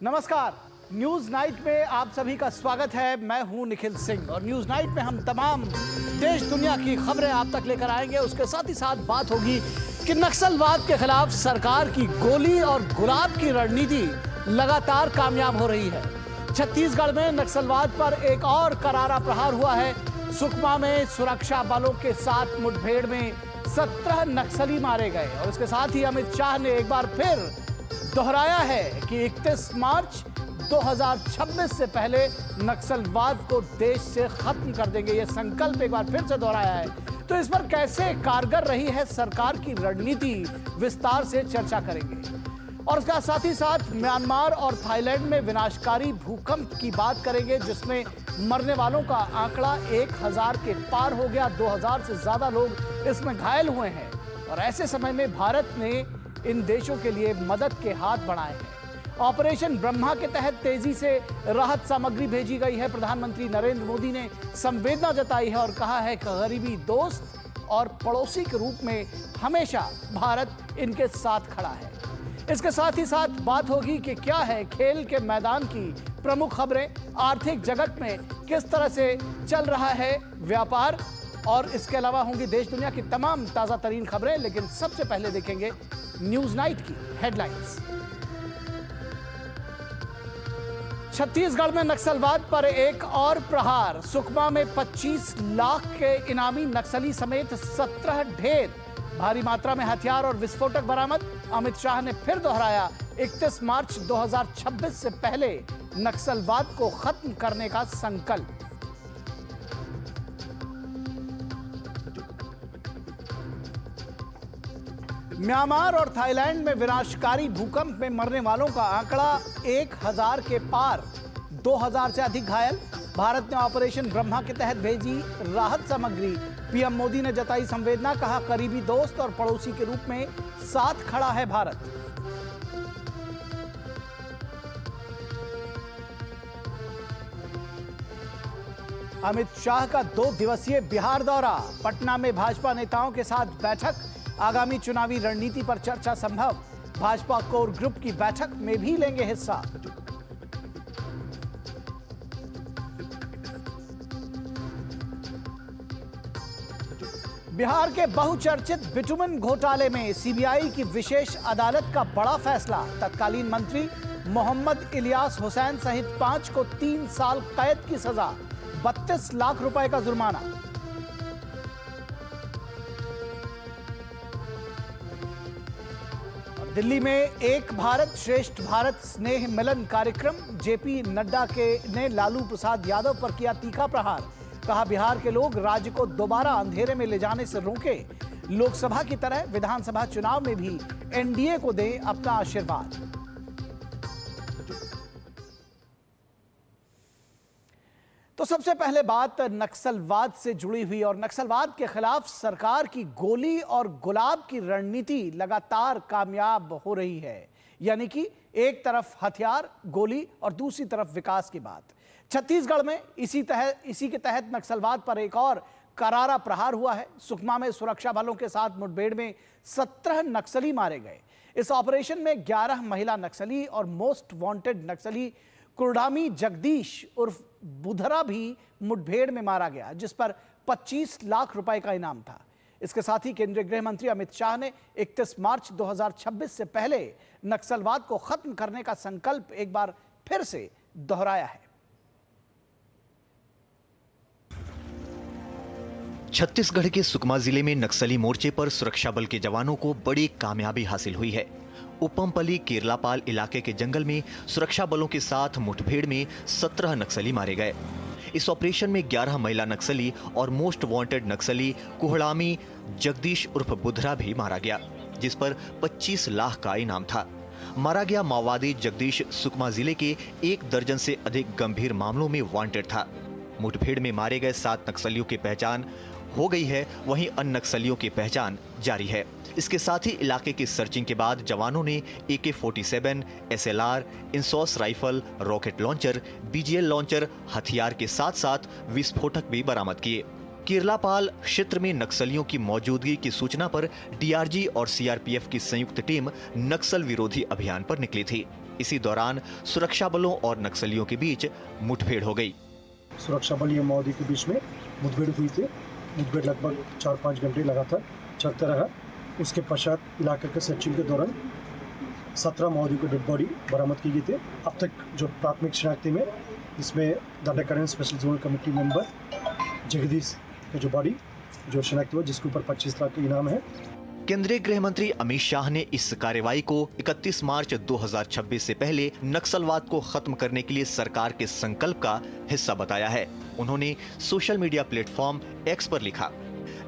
नमस्कार, news night में आप सभी का स्वागत है। मैं हूं निखिल सिंह और न्यूज नाइट में हम तमाम देश दुनिया की खबरें आप तक लेकर आएंगे। उसके साथ ही साथ बात होगी कि नक्सलवाद के खिलाफ सरकार की गोली और गुलाब की रणनीति लगातार कामयाब हो रही है। छत्तीसगढ़ में नक्सलवाद पर एक और करारा प्रहार हुआ है। सुकमा में सुरक्षा बलों के साथ मुठभेड़ में 17 नक्सली मारे गए और इसके साथ ही अमित शाह ने एक बार फिर दोहराया है कि 31 मार्च 2026 से पहले नक्सलवाद को देश से खत्म कर देंगे। यह संकल्प एक बार फिर से दोहराया है। तो इस पर कैसे कारगर रही है सरकार की रणनीति, विस्तार से चर्चा करेंगे। और इसका साथ ही साथ म्यांमार और थाईलैंड में विनाशकारी भूकंप की बात करेंगे, जिसमें मरने वालों का आंकड़ा 1000 के पार हो गया। 2000 से ज्यादा लोग इसमें घायल हुए हैं और ऐसे समय में भारत ने इन देशों के लिए मदद के हाथ बढ़ाए हैं। ऑपरेशन ब्रह्मा के तहत तेजी से राहत सामग्री भेजी गई है। प्रधानमंत्री नरेंद्र मोदी ने संवेदना जताई है और कहा है कि गरीबी दोस्त और पड़ोसी के रूप में हमेशा भारत इनके साथ खड़ा है। इसके साथ ही साथ बात होगी कि क्या है खेल के मैदान की प्रमुख खबरें, आर्थिक जगत में किस तरह से चल रहा है व्यापार, और इसके अलावा होंगी देश दुनिया की तमाम ताजा तरीन खबरें। लेकिन सबसे पहले देखेंगे न्यूज नाइट की हेडलाइंस। छत्तीसगढ़ में नक्सलवाद पर एक और प्रहार। सुकमा में 25 लाख के इनामी नक्सली समेत 17 ढेर। भारी मात्रा में हथियार और विस्फोटक बरामद। अमित शाह ने फिर दोहराया 31 मार्च 2026 से पहले नक्सलवाद को खत्म करने का संकल्प। म्यांमार और थाईलैंड में विनाशकारी भूकंप में मरने वालों का आंकड़ा 1000 के पार, 2000 से अधिक घायल। भारत ने ऑपरेशन ब्रह्मा के तहत भेजी राहत सामग्री। पीएम मोदी ने जताई संवेदना, कहा करीबी दोस्त और पड़ोसी के रूप में साथ खड़ा है भारत। अमित शाह का 2 दिवसीय बिहार दौरा। पटना में भाजपा नेताओं के साथ बैठक। आगामी चुनावी रणनीति पर चर्चा संभव। भाजपा कोर ग्रुप की बैठक में भी लेंगे हिस्सा। बिहार के बहुचर्चित बिटुमेन घोटाले में सीबीआई की विशेष अदालत का बड़ा फैसला। तत्कालीन मंत्री मोहम्मद इलियास हुसैन सहित 5 को 3 साल कैद की सजा, 32 लाख रुपए का जुर्माना। दिल्ली में एक भारत श्रेष्ठ भारत स्नेह मिलन कार्यक्रम। जेपी नड्डा ने लालू प्रसाद यादव पर किया तीखा प्रहार। कहा बिहार के लोग राज्य को दोबारा अंधेरे में ले जाने से रोके। लोकसभा की तरह विधानसभा चुनाव में भी एनडीए को दें अपना आशीर्वाद। तो सबसे पहले बात नक्सलवाद से जुड़ी हुई, और नक्सलवाद के खिलाफ सरकार की गोली और गुलाब की रणनीति लगातार कामयाब हो रही है। यानी कि एक तरफ हथियार, गोली और दूसरी तरफ विकास की बात। छत्तीसगढ़ में इसी के तहत नक्सलवाद पर एक और करारा प्रहार हुआ है। सुकमा में सुरक्षा बलों के साथ मुठभेड़ में 17 नक्सली मारे गए। इस ऑपरेशन में 11 महिला नक्सली और मोस्ट वांटेड नक्सली कुरडामी जगदीश उर्फ बुधरा भी मुठभेड़ में मारा गया, जिस पर 25 लाख रुपए का इनाम था। इसके साथ ही केंद्रीय गृह मंत्री अमित शाह ने 31 मार्च 2026 से पहले नक्सलवाद को खत्म करने का संकल्प एक बार फिर से दोहराया है। छत्तीसगढ़ के सुकमा जिले में नक्सली मोर्चे पर सुरक्षा बल के जवानों को बड़ी कामयाबी हासिल हुई है। उपमपल्ली केरलापाल इलाके के जंगल में सुरक्षा बलों के साथ मुठभेड़ में 17 नक्सली मारे गए। इस ऑपरेशन में 11 महिला नक्सली और मोस्ट वांटेड नक्सली कुहड़ामी जगदीश उर्फ बुधरा भी मारा गया, जिस पर 25 लाख का इनाम था। मारा गया माओवादी जगदीश सुकमा जिले के 1 दर्जन से अधिक गंभीर मामलों में वांटेड था। मुठभेड़ में मारे गए 7 नक्सलियों की पहचान हो गई है, वहीं अन्य नक्सलियों की पहचान जारी है। इसके साथ ही इलाके की सर्चिंग के बाद जवानों ने AK-47, SLR, INSAS rifle, rocket launcher, BGL launcher, हथियार के साथ साथ विस्फोटक भी बरामद किए। केरलापाल क्षेत्र में नक्सलियों की मौजूदगी की सूचना पर डीआरजी और सीआरपीएफ की संयुक्त टीम नक्सल विरोधी अभियान पर निकली थी। इसी दौरान सुरक्षा बलों और नक्सलियों के बीच मुठभेड़ हो गई। सुरक्षा बल और माओवादी के बीच में मुठभेड़ हुई थी। मुठभेड़ लगभग 4-5 घंटे लगातार चलता रहा। उसके पश्चात इलाके के सर्चिंग के दौरान 17 माओवादी को डेड बॉडी बरामद की गई थी। अब तक जो प्राथमिक शनाख्ती में इसमें Dandakaranya special zonal committee member Jagdish का जो बॉडी जो शनाख्त हुआ, जिसके ऊपर 25 लाख का इनाम है। केंद्रीय गृह मंत्री अमित शाह ने इस कार्रवाई को 31 मार्च 2026 से पहले नक्सलवाद को खत्म करने के लिए सरकार के संकल्प का हिस्सा बताया है। उन्होंने सोशल मीडिया प्लेटफॉर्म एक्स पर लिखा,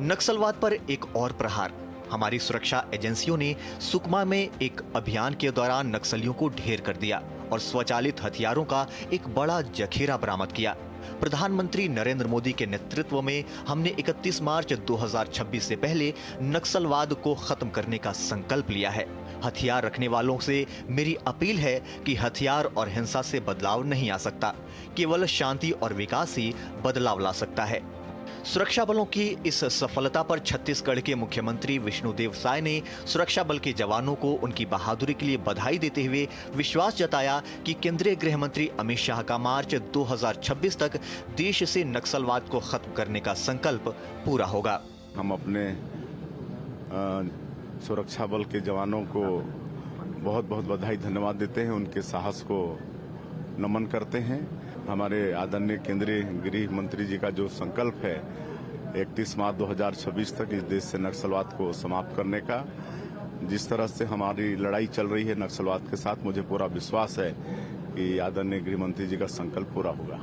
नक्सलवाद पर एक और प्रहार। हमारी सुरक्षा एजेंसियों ने सुकमा में एक अभियान के दौरान नक्सलियों को ढेर कर दिया और स्वचालित हथियारों का एक बड़ा जखीरा बरामद किया। प्रधानमंत्री नरेंद्र मोदी के नेतृत्व में हमने 31 मार्च 2026 से पहले नक्सलवाद को खत्म करने का संकल्प लिया है। हथियार रखने वालों से मेरी अपील है कि हथियार और हिंसा से बदलाव नहीं आ सकता, केवल शांति और विकास ही बदलाव ला सकता है। सुरक्षा बलों की इस सफलता पर छत्तीसगढ़ के मुख्यमंत्री विष्णुदेव साय ने सुरक्षा बल के जवानों को उनकी बहादुरी के लिए बधाई देते हुए विश्वास जताया कि केंद्रीय गृह मंत्री अमित शाह का मार्च 2026 तक देश से नक्सलवाद को खत्म करने का संकल्प पूरा होगा। हम अपने सुरक्षा बल के जवानों को बहुत बहुत बधाई धन्यवाद देते हैं, उनके साहस को नमन करते हैं। हमारे आदरणीय केंद्रीय गृह मंत्री जी का जो संकल्प है 31 मार्च 2026 तक इस देश से नक्सलवाद को समाप्त करने का, जिस तरह से हमारी लड़ाई चल रही है नक्सलवाद के साथ, मुझे पूरा विश्वास है कि आदरणीय गृह मंत्री जी का संकल्प पूरा होगा।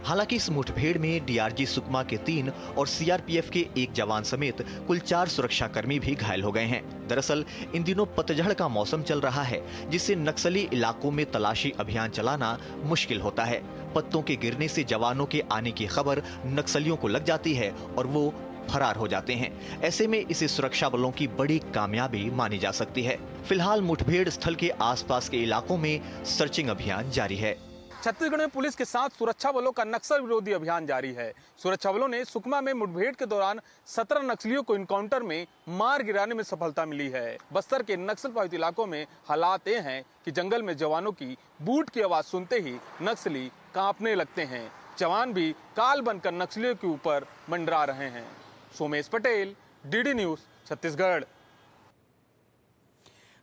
हालांकि इस मुठभेड़ में डीआरजी सुकमा के 3 और सीआरपीएफ के 1 जवान समेत कुल 4 सुरक्षाकर्मी भी घायल हो गए हैं। दरअसल इन दिनों पतझड़ का मौसम चल रहा है, जिससे नक्सली इलाकों में तलाशी अभियान चलाना मुश्किल होता है। पत्तों के गिरने से जवानों के आने की खबर नक्सलियों को लग जाती है और वो फरार हो जाते हैं। ऐसे में इसे सुरक्षा बलों की बड़ी कामयाबी मानी जा सकती है। फिलहाल मुठभेड़ स्थल के आसपास के इलाकों में सर्चिंग अभियान जारी है। छत्तीसगढ़ में पुलिस के साथ सुरक्षा बलों का नक्सल विरोधी अभियान जारी है। सुरक्षा बलों ने सुकमा में मुठभेड़ के दौरान 17 नक्सलियों को इनकाउंटर में मार गिराने में सफलता मिली है। बस्तर के नक्सल प्रभावित इलाकों में हालात ये हैं कि जंगल में जवानों की बूट की आवाज सुनते ही नक्सली कांपने लगते हैं। जवान भी काल बनकर नक्सलियों के ऊपर मंडरा रहे हैं। Somesh Patel, DD news, Chhattisgarh.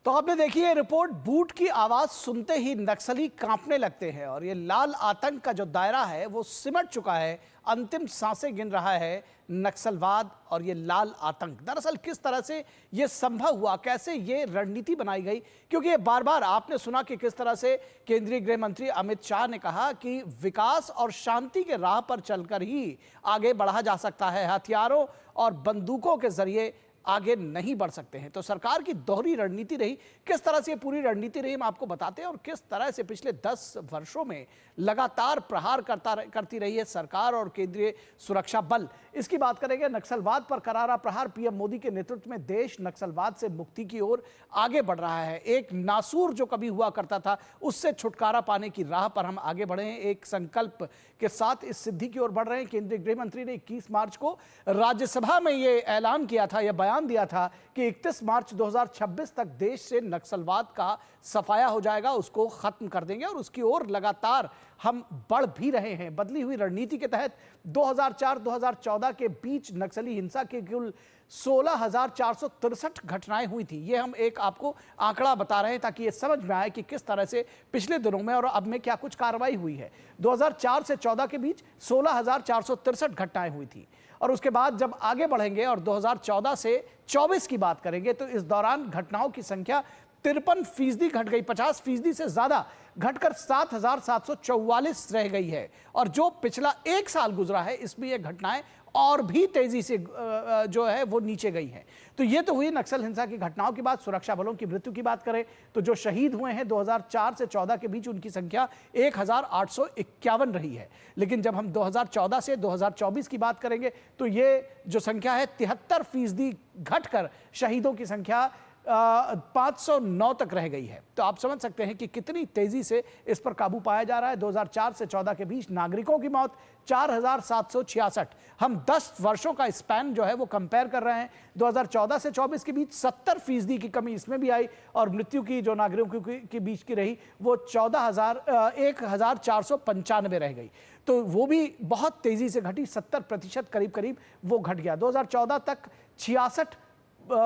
तो आपने देखी है रिपोर्ट, बूट की आवाज सुनते ही नक्सली कांपने लगते हैं और ये लाल आतंक का जो दायरा है वो सिमट चुका है। अंतिम सांसें गिन रहा है नक्सलवाद और ये लाल आतंक। दरअसल किस तरह से ये संभव हुआ, कैसे ये रणनीति बनाई गई, क्योंकि ये बार बार आपने सुना कि किस तरह से केंद्रीय गृह मंत्री अमित शाह ने कहा कि विकास और शांति के राह पर चलकर ही आगे बढ़ा जा सकता है, हथियारों और बंदूकों के जरिए आगे नहीं बढ़ सकते हैं। तो सरकार की दोहरी रणनीति रही। किस तरह से पूरी रणनीति रही हम आपको बताते हैं और किस तरह से पिछले 10 वर्षों में लगातार प्रहार करती रही है सरकार और केंद्रीय सुरक्षा बल। इसकी बात करेंगे। नक्सलवाद पर करारा प्रहार, पीएम मोदी के नेतृत्व में देश नक्सलवाद से मुक्ति की ओर आगे बढ़ रहा है। एक नासूर जो कभी हुआ करता था उससे छुटकारा पाने की राह पर हम आगे बढ़े हैं। एक संकल्प के साथ इस सिद्धि की ओर बढ़ रहे हैं। केंद्रीय गृह मंत्री ने 21 मार्च को राज्यसभा में यह ऐलान किया था, यह बयान दिया था कि 31 मार्च 2026 तक देश से नक्सलवाद का सफाया हो जाएगा, उसको खत्म कर देंगे और उसकी ओर लगातार हम बढ़ भी रहे हैं। बदली हुई रणनीति के तहत 2004-2014 के बीच नक्सली हिंसा के कुल 16,463 घटनाएं हुई थी। ये हम एक आपको आंकड़ा बता रहे हैं ताकि ये समझ में आए कि किस तरह से पिछले दिनों में और अब में क्या कुछ कार्रवाई हुई है। 2004 से 14 के बीच 16,463 घटनाएं हुई थी और उसके बाद जब आगे बढ़ेंगे और 2014 से 24 की बात करेंगे तो इस दौरान घटनाओं की संख्या 53% घट गई, 50% से ज्यादा घटकर 7,744 रह गई है। और जो पिछला एक साल गुजरा है इसमें ये घटनाएं और भी तेजी से जो है वो नीचे गई है। तो ये तो हुई नक्सल हिंसा की घटनाओं की बात। सुरक्षा बलों की मृत्यु की बात करें तो जो शहीद हुए हैं 2004 से 14 के बीच उनकी संख्या 1,851 रही है। लेकिन जब हम 2014 से 2024 की बात करेंगे तो ये जो संख्या है 73% घटकर शहीदों की संख्या 509 तक रह गई है। तो आप समझ सकते हैं कि कितनी तेजी से इस पर काबू पाया जा रहा है। 2004 से 14 के बीच नागरिकों की मौत 4766। हम 10 वर्षों का स्पैन जो है वो कंपेयर कर रहे हैं। 2014 से 24 के बीच 70% की कमी इसमें भी आई और मृत्यु की जो नागरिकों के बीच की रही वो 1495 रह गई। तो वो भी बहुत तेजी से घटी, 70% करीब वो घट गया। 2014 तक 66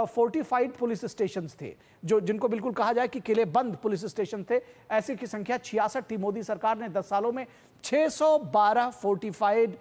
फोर्टिफाइड पुलिस स्टेशन थे, जो जिनको बिल्कुल कहा जाए कि किले बंद पुलिस स्टेशन थे, ऐसे की संख्या 66 थी। मोदी सरकार ने 10 सालों में 612 फोर्टिफाइड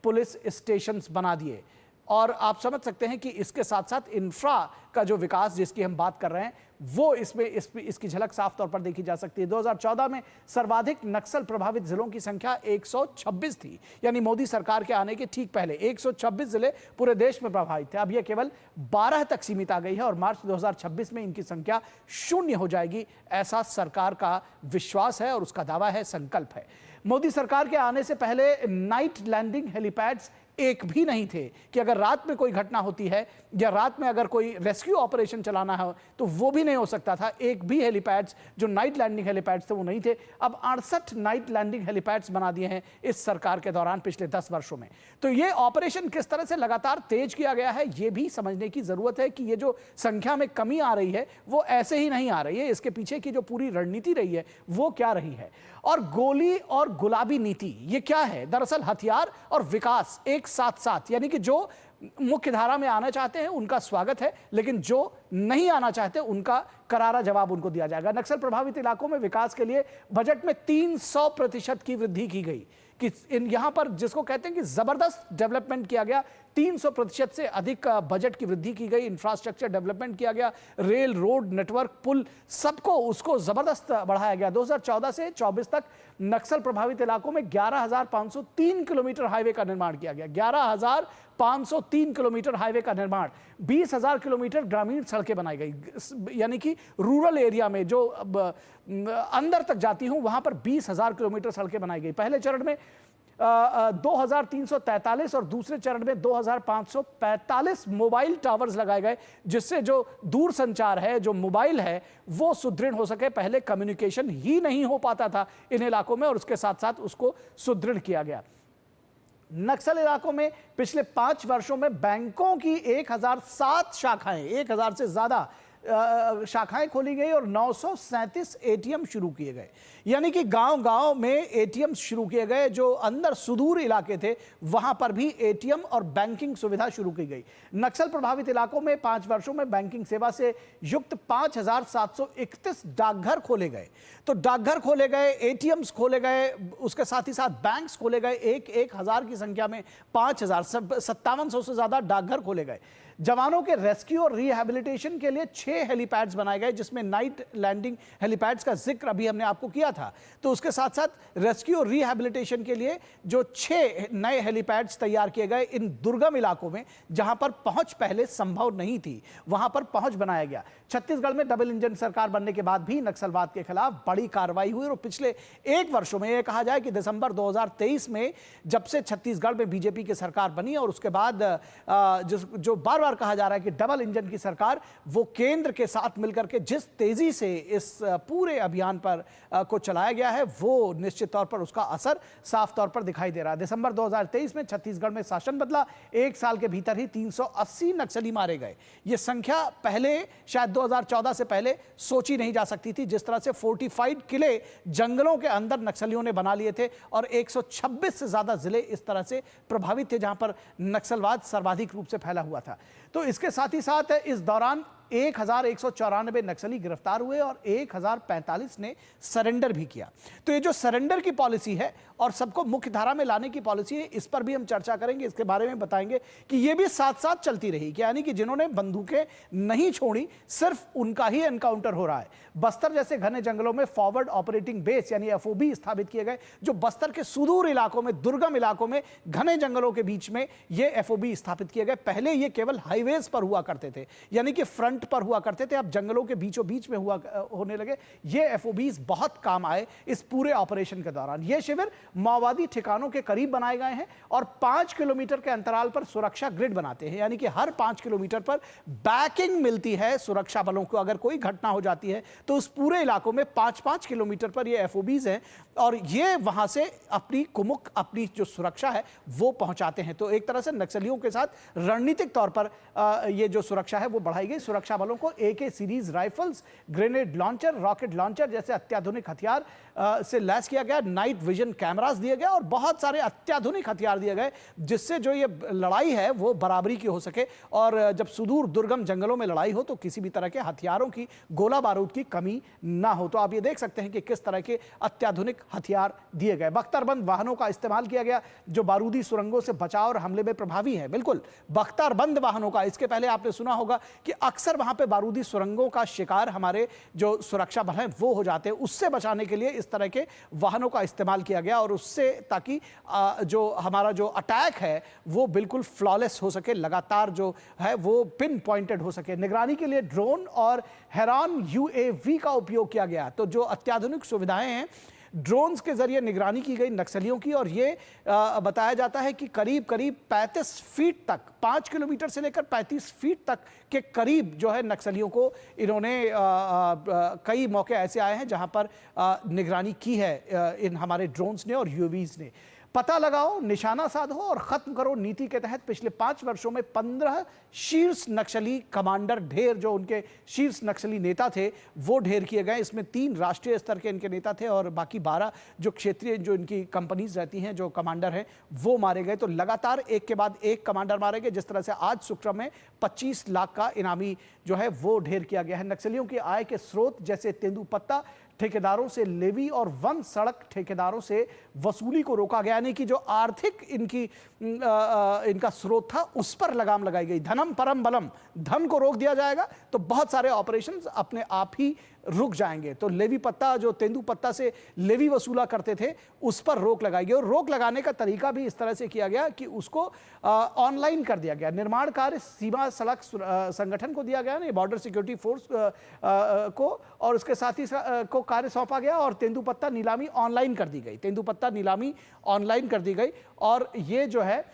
पुलिस स्टेशन बना दिए। और आप समझ सकते हैं कि इसके साथ साथ इंफ्रा का जो विकास जिसकी हम बात कर रहे हैं वो इसकी झलक साफ तौर पर देखी जा सकती है। 2014 में सर्वाधिक नक्सल प्रभावित जिलों की संख्या 126 थी, यानी मोदी सरकार के आने के ठीक पहले 126 जिले पूरे देश में प्रभावित थे। अब यह केवल 12 तक सीमित आ गई है और मार्च 2026 में इनकी संख्या 0 हो जाएगी, ऐसा सरकार का विश्वास है और उसका दावा है, संकल्प है। मोदी सरकार के आने से पहले नाइट लैंडिंग हेलीपैड्स एक भी नहीं थे कि अगर रात में कोई घटना होती है या रात में अगर कोई रेस्क्यू ऑपरेशन चलाना है तो वो भी नहीं हो सकता था। एक भी हेलीपैड्स जो नाइट लैंडिंग हेलीपैड्स थे वो नहीं थे। अब 68 नाइट लैंडिंग हेलीपैड्स बना दिए हैं इस सरकार के दौरान पिछले 10 वर्षों में। तो ये ऑपरेशन किस तरह से लगातार तेज किया गया है ये भी समझने की जरूरत है कि ये जो संख्या में कमी आ रही है वो ऐसे ही नहीं आ रही है, इसके पीछे की जो पूरी रणनीति रही है वो क्या रही है। और गोली और गुलाबी नीति ये क्या है? दरअसल हथियार और विकास एक साथ साथ, यानी कि जो मुख्य धारा में आना चाहते हैं उनका स्वागत है, लेकिन जो नहीं आना चाहते उनका करारा जवाब उनको दिया जाएगा। नक्सल प्रभावित इलाकों में विकास के लिए बजट में 300% की वृद्धि की गई कि यहां पर जिसको कहते हैं कि जबरदस्त डेवलपमेंट किया गया। 300% से अधिक बजट की वृद्धि की गई, इंफ्रास्ट्रक्चर डेवलपमेंट किया गया, रेल, रोड, नेटवर्क, पुल, सबको उसको जबरदस्त बढ़ाया गया। 2014 से 24 तक नक्सल प्रभावित इलाकों में 11,503 किलोमीटर हाईवे का निर्माण किया गया। 11,503 किलोमीटर हाईवे का निर्माण, 20,000 किलोमीटर ग्रामीण सड़कें बनाई गई, यानी कि रूरल एरिया में जो अंदर तक जाती हूं वहां पर 20,000 किलोमीटर सड़कें बनाई गई। पहले चरण में 2,343 और दूसरे चरण में 2,545 मोबाइल टावर्स लगाए गए, जिससे जो दूर संचार है, जो मोबाइल है, वो सुदृढ़ हो सके। पहले कम्युनिकेशन ही नहीं हो पाता था इन इलाकों में और उसके साथ साथ उसको सुदृढ़ किया गया। नक्सल इलाकों में पिछले 5 वर्षों में बैंकों की 1007 शाखाएं, 1000 से ज्यादा शाखाएं खोली गई और 937 एटीएम शुरू किए गए, यानी कि गांव-गांव में एटीएम शुरू किए गए। जो अंदर सुदूर इलाके थे वहां पर भी एटीएम और बैंकिंग सुविधा शुरू की गई। नक्सल प्रभावित इलाकों में 5 वर्षों में बैंकिंग सेवा से युक्त 5,731 डाकघर खोले गए। तो डाकघर खोले गए, एटीएम्स खोले गए, उसके साथ ही साथ बैंक्स खोले गए। 1,000 की संख्या में 5,5700 से ज्यादा डाकघर खोले गए। जवानों के रेस्क्यू और रिहैबिलिटेशन के लिए 6 हेलीपैड्स बनाए गए, जिसमें नाइट लैंडिंग हेलीपैड्स का जिक्र अभी हमने आपको किया था। तो उसके साथ साथ रेस्क्यू और रिहैबिलिटेशन के लिए जो 6 नए हेलीपैड्स तैयार किए गए इन दुर्गम इलाकों में जहां पर पहुंच पहले संभव नहीं थी, वहां पर पहुंच बनाया गया। छत्तीसगढ़ में डबल इंजन सरकार बनने के बाद भी नक्सलवाद के खिलाफ बड़ी कार्रवाई हुई और पिछले 1 वर्षों में यह कहा जाए कि दिसंबर 2023 में जब से छत्तीसगढ़ में बीजेपी की सरकार बनी और उसके बाद जो बार कहा जा रहा है कि डबल इंजन की सरकार, वो केंद्र के साथ मिलकर के जिस तेजी से इस पूरे अभियान पर को चलाया गया है वो निश्चित तौर पर उसका असर साफ तौर पर दिखाई दे रहा है। दिसंबर 2023 में छत्तीसगढ़ में शासन बदला, 1 साल के भीतर ही 380 नक्सली मारे गए। यह संख्या पहले शायद 2014 से पहले सोची नहीं जा सकती थी। जिस तरह से फोर्टिफाइड किले जंगलों के अंदर नक्सलियों ने बना लिए थे और 126 से ज्यादा जिले इस तरह से प्रभावित थे जहां पर नक्सलवाद सर्वाधिक रूप से फैला हुआ था। तो इसके साथ ही साथ इस दौरान 1,194 नक्सली गिरफ्तार हुए और 1,045 ने सरेंडर भी किया। तो ये जो सरेंडर की पॉलिसी है और सबको मुख्य धारा में लाने की पॉलिसी है, इस पर भी हम चर्चा करेंगे, इसके बारे में बताएंगे कि ये भी साथ साथ चलती रही, यानी कि जिन्होंने बंदूकें नहीं छोड़ी सिर्फ उनका ही एनकाउंटर हो रहा है। बस्तर जैसे घने जंगलों में फॉरवर्ड ऑपरेटिंग बेस यानी एफओबी स्थापित किए गए, जो बस्तर के सुदूर इलाकों में, दुर्गम इलाकों में, घने जंगलों के बीच में ये एफओबी स्थापित किए गए। पहले ये केवल हाईवेज पर हुआ करते थे, यानी कि फ्रंट फ्रंट पर हुआ करते थे, अब जंगलों के बीचों बीच में होने लगे। ये एफओबीज बहुत काम आए इस पूरे ऑपरेशन के दौरान। ये शिविर माओवादी ठिकानों के करीब बनाए गए हैं और 5 किलोमीटर के अंतराल पर सुरक्षा ग्रिड बनाते हैं, यानी कि हर 5 किलोमीटर पर बैकिंग मिलती है सुरक्षा बलों को। अगर कोई घटना हो जाती है तो उस पूरे इलाकों में 5-5 किलोमीटर पर ये एफओबीज हैं और ये वहां से अपनी कुमुक, अपनी जो सुरक्षा है वो पहुंचाते हैं। तो एक तरह से नक्सलियों के साथ रणनीतिक तौर पर ये जो सुरक्षा है वो बढ़ाई गई। सुरक्षा बलों को AK series rifles, grenade launcher, rocket launcher जैसे अत्याधुनिक हथियार से लैस किया गया, नाइट विजन कैमरास दिए गए और बहुत सारे अत्याधुनिक हथियार दिए गए, जिससे जो ये लड़ाई है वो बराबरी की हो सके। और जब सुदूर दुर्गम जंगलों में लड़ाई हो तो किसी भी तरह के हथियारों की, गोला बारूद की कमी ना हो। तो आप ये देख सकते हैं कि किस तरह के अत्याधुनिक हथियार दिए गए। बख्तरबंद वाहनों का इस्तेमाल किया गया जो बारूदी सुरंगों से बचाव और हमले में प्रभावी है। बिल्कुल बख्तरबंद वाहनों का, इसके पहले आपने सुना होगा कि अक्सर वहां पे बारूदी सुरंगों का शिकार हमारे जो सुरक्षा बल हैं वो हो जाते हैं। उससे बचाने के लिए इस तरह के वाहनों का इस्तेमाल किया गया और उससे ताकि जो हमारा जो अटैक है वो बिल्कुल फ्लॉलेस हो सके, लगातार जो है वो पिन पॉइंटेड हो सके। निगरानी के लिए ड्रोन और हेरॉन UAV का उपयोग किया गया। तो जो अत्याधुनिक सुविधाएं हैं, ड्रोन्स के जरिए निगरानी की गई नक्सलियों की और ये बताया जाता है कि करीब 35 फीट तक, 5 किलोमीटर से लेकर 35 फीट तक के करीब जो है नक्सलियों को इन्होंने कई मौके ऐसे आए हैं जहां पर निगरानी की है इन हमारे ड्रोन्स ने और UAVs ने। पता लगाओ, निशाना साधो और खत्म करो नीति के तहत पिछले 5 वर्षों में 15 शीर्ष नक्सली कमांडर ढेर, जो उनके शीर्ष नक्सली नेता थे वो ढेर किए गए। इसमें 3 राष्ट्रीय स्तर के इनके नेता थे और बाकी 12 जो क्षेत्रीय जो इनकी कंपनीज रहती हैं, जो कमांडर हैं वो मारे गए। तो लगातार एक के बाद एक कमांडर मारे गए। जिस तरह से आज सुक्रम में 25 लाख का इनामी जो है वो ढेर किया गया है। नक्सलियों की आय के स्रोत जैसे तेंदुपत्ता ठेकेदारों से लेवी और वन सड़क ठेकेदारों से वसूली को रोका गया, यानी कि जो आर्थिक इनका स्रोत था उस पर लगाम लगाई गई। धनम परम बलम, धन को रोक दिया जाएगा तो बहुत सारे ऑपरेशंस अपने आप ही रुक जाएंगे। तो लेवी पत्ता, जो तेंदुपत्ता से लेवी वसूला करते थे, उस पर रोक लगाई गई और रोक लगाने का तरीका भी इस तरह से किया गया कि उसको ऑनलाइन कर दिया गया। निर्माण कार्य सीमा सड़क संगठन को दिया गया, बॉर्डर सिक्योरिटी फोर्स को, और उसके साथ ही को कार्य सौंपा गया और तेंदुपत्ता नीलामी ऑनलाइन कर दी गई। तेंदुपत्ता नीलामी ऑनलाइन कर दी गई और ये जो है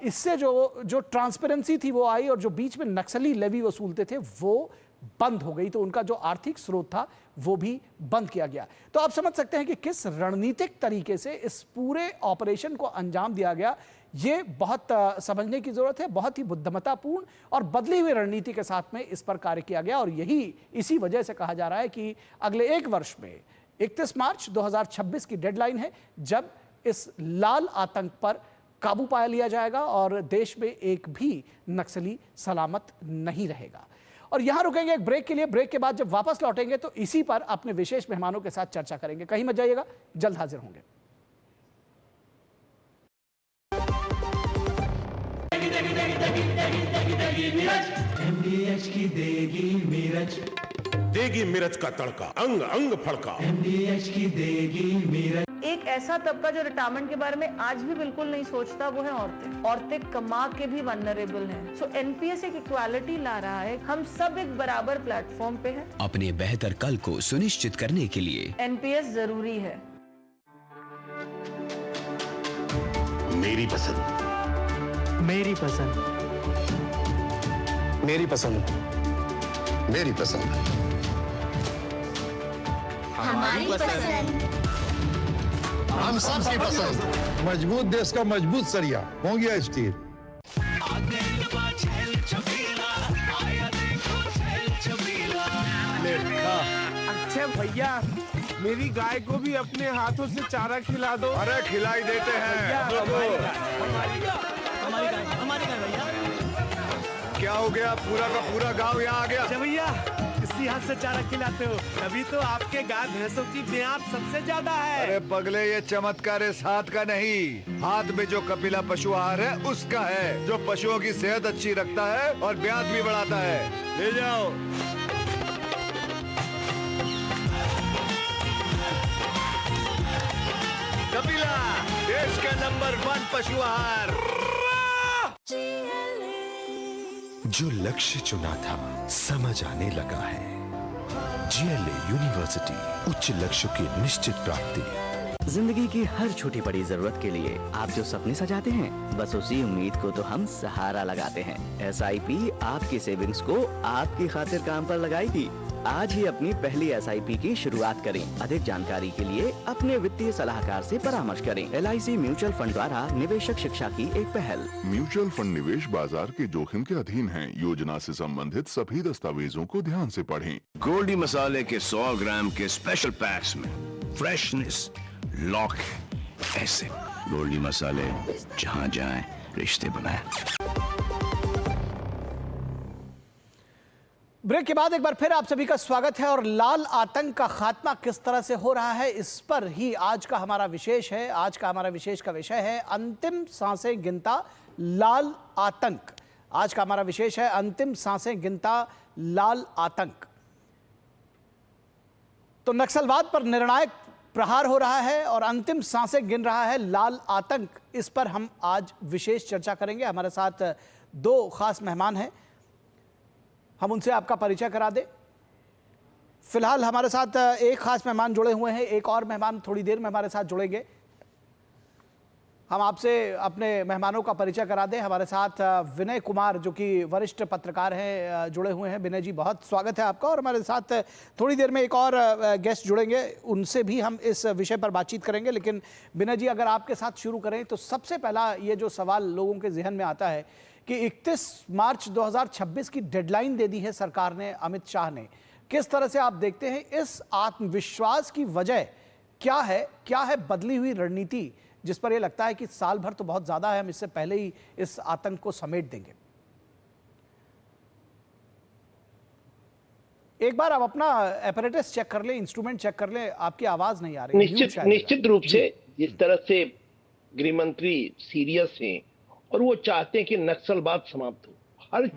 इससे जो ट्रांसपेरेंसी थी वो आई और जो बीच में नक्सली लेवी वसूलते थे वो बंद हो गई। तो उनका जो आर्थिक स्रोत था वो भी बंद किया गया। तो आप समझ सकते हैं कि किस रणनीतिक तरीके से इस पूरे ऑपरेशन को अंजाम दिया गया। ये बहुत समझने की जरूरत है। बहुत ही बुद्धिमत्तापूर्ण और बदली हुई रणनीति के साथ में इस पर कार्य किया गया और इसी वजह से कहा जा रहा है कि अगले 1 वर्ष में 31 मार्च 2026 की डेडलाइन है जब इस लाल आतंक पर काबू पा लिया जाएगा और देश में एक भी नक्सली सलामत नहीं रहेगा। और यहां रुकेंगे एक ब्रेक के लिए। ब्रेक के बाद जब वापस लौटेंगे तो इसी पर अपने विशेष मेहमानों के साथ चर्चा करेंगे। कहीं मत जाइएगा, जल्द हाजिर होंगे। MDH की देगी मिर्च का तड़का, अंग अंग फड़का। MDH की देगी मिर्च। एक ऐसा तबका जो रिटायरमेंट के बारे में आज भी बिल्कुल नहीं सोचता वो है औरतें। औरतें कमा के भी वनरेबल हैं। सो एनपीएस एक इक्वालिटी ला रहा है। हम सब एक बराबर प्लेटफॉर्म पे हैं। अपने बेहतर कल को सुनिश्चित करने के लिए एनपीएस जरूरी है। मेरी पसंद, मेरी पसंद, मेरी पसंद, मेरी पसंद, हमारी पसंद, हम सबकी पसंद। मजबूत देश का मजबूत सरिया हो गया स्टील। अच्छा भैया, मेरी गाय को भी अपने हाथों से चारा खिला दो। अरे खिलाई देते हैं। हमारी गाय भैया। क्या हो गया, पूरा का पूरा गांव यहाँ आ गया। अच्छा भैया, इसी हाथ से चारा खिलाते हो, तभी तो आपके गाय भैंसों की ब्याज सबसे ज्यादा है। अरे पगले, ये चमत्कार इस हाथ का नहीं, हाथ में जो कपिला पशु आहार है उसका है, जो पशुओं की सेहत अच्छी रखता है और ब्याज भी बढ़ाता है। ले जाओ। कपिला, देश का नंबर 1 पशु आहार। जो लक्ष्य चुना था समझ आने लगा है। GLA यूनिवर्सिटी, उच्च लक्ष्य की निश्चित प्राप्ति। जिंदगी की हर छोटी बड़ी जरूरत के लिए आप जो सपने सजाते हैं, बस उसी उम्मीद को तो हम सहारा लगाते हैं। SIP आपकी सेविंग्स को आपकी खातिर काम पर लगाएगी। आज ही अपनी पहली SIP की शुरुआत करें। अधिक जानकारी के लिए अपने वित्तीय सलाहकार से परामर्श करें। LIC म्यूचुअल फंड द्वारा निवेशक शिक्षा की एक पहल। म्यूचुअल फंड निवेश बाजार के जोखिम के अधीन है। योजना से संबंधित सभी दस्तावेजों को ध्यान से पढ़ें। गोल्डी मसाले के 100 ग्राम के स्पेशल पैक्स में फ्रेशनेस लॉक है। ऐसे गोल्डी मसाले जहां जाएं रिश्ते बनाएं। ब्रेक के बाद एक बार फिर आप सभी का स्वागत है। और लाल आतंक का खात्मा किस तरह से हो रहा है, इस पर ही आज का हमारा विशेष है। आज का हमारा विशेष का विषय है अंतिम सांसें गिनता लाल आतंक। आज का हमारा विशेष है अंतिम सांसें गिनता लाल आतंक। तो नक्सलवाद पर निर्णायक प्रहार हो रहा है और अंतिम सांसें गिन रहा है लाल आतंक। इस पर हम आज विशेष चर्चा करेंगे। हमारे साथ दो खास मेहमान हैं, हम उनसे आपका परिचय करा दें। फिलहाल हमारे साथ एक खास मेहमान जुड़े हुए हैं, एक और मेहमान थोड़ी देर में हमारे साथ जुड़ेंगे। हम आपसे अपने मेहमानों का परिचय करा दें। हमारे साथ विनय कुमार जो कि वरिष्ठ पत्रकार हैं जुड़े हुए हैं। विनय जी, बहुत स्वागत है आपका। और हमारे साथ थोड़ी देर में एक और गेस्ट जुड़ेंगे, उनसे भी हम इस विषय पर बातचीत करेंगे। लेकिन विनय जी, अगर आपके साथ शुरू करें तो सबसे पहला ये जो सवाल लोगों के जहन में आता है कि 31 मार्च 2026 की डेडलाइन दे दी है सरकार ने, अमित शाह ने। किस तरह से आप देखते हैं इस आत्मविश्वास की वजह क्या है? क्या है बदली हुई रणनीति जिस पर यह लगता है कि साल भर तो बहुत ज्यादा है, हम इससे पहले ही इस आतंक को समेट देंगे? एक बार आप अपना एपरेटस चेक कर लें, इंस्ट्रूमेंट चेक कर लें, आपकी आवाज नहीं आ रही। निश्चित रूप से जिस तरह से गृह मंत्री सीरियस हैं और वो चाहते हैं कि नक्सलवाद समाप्त हो, हर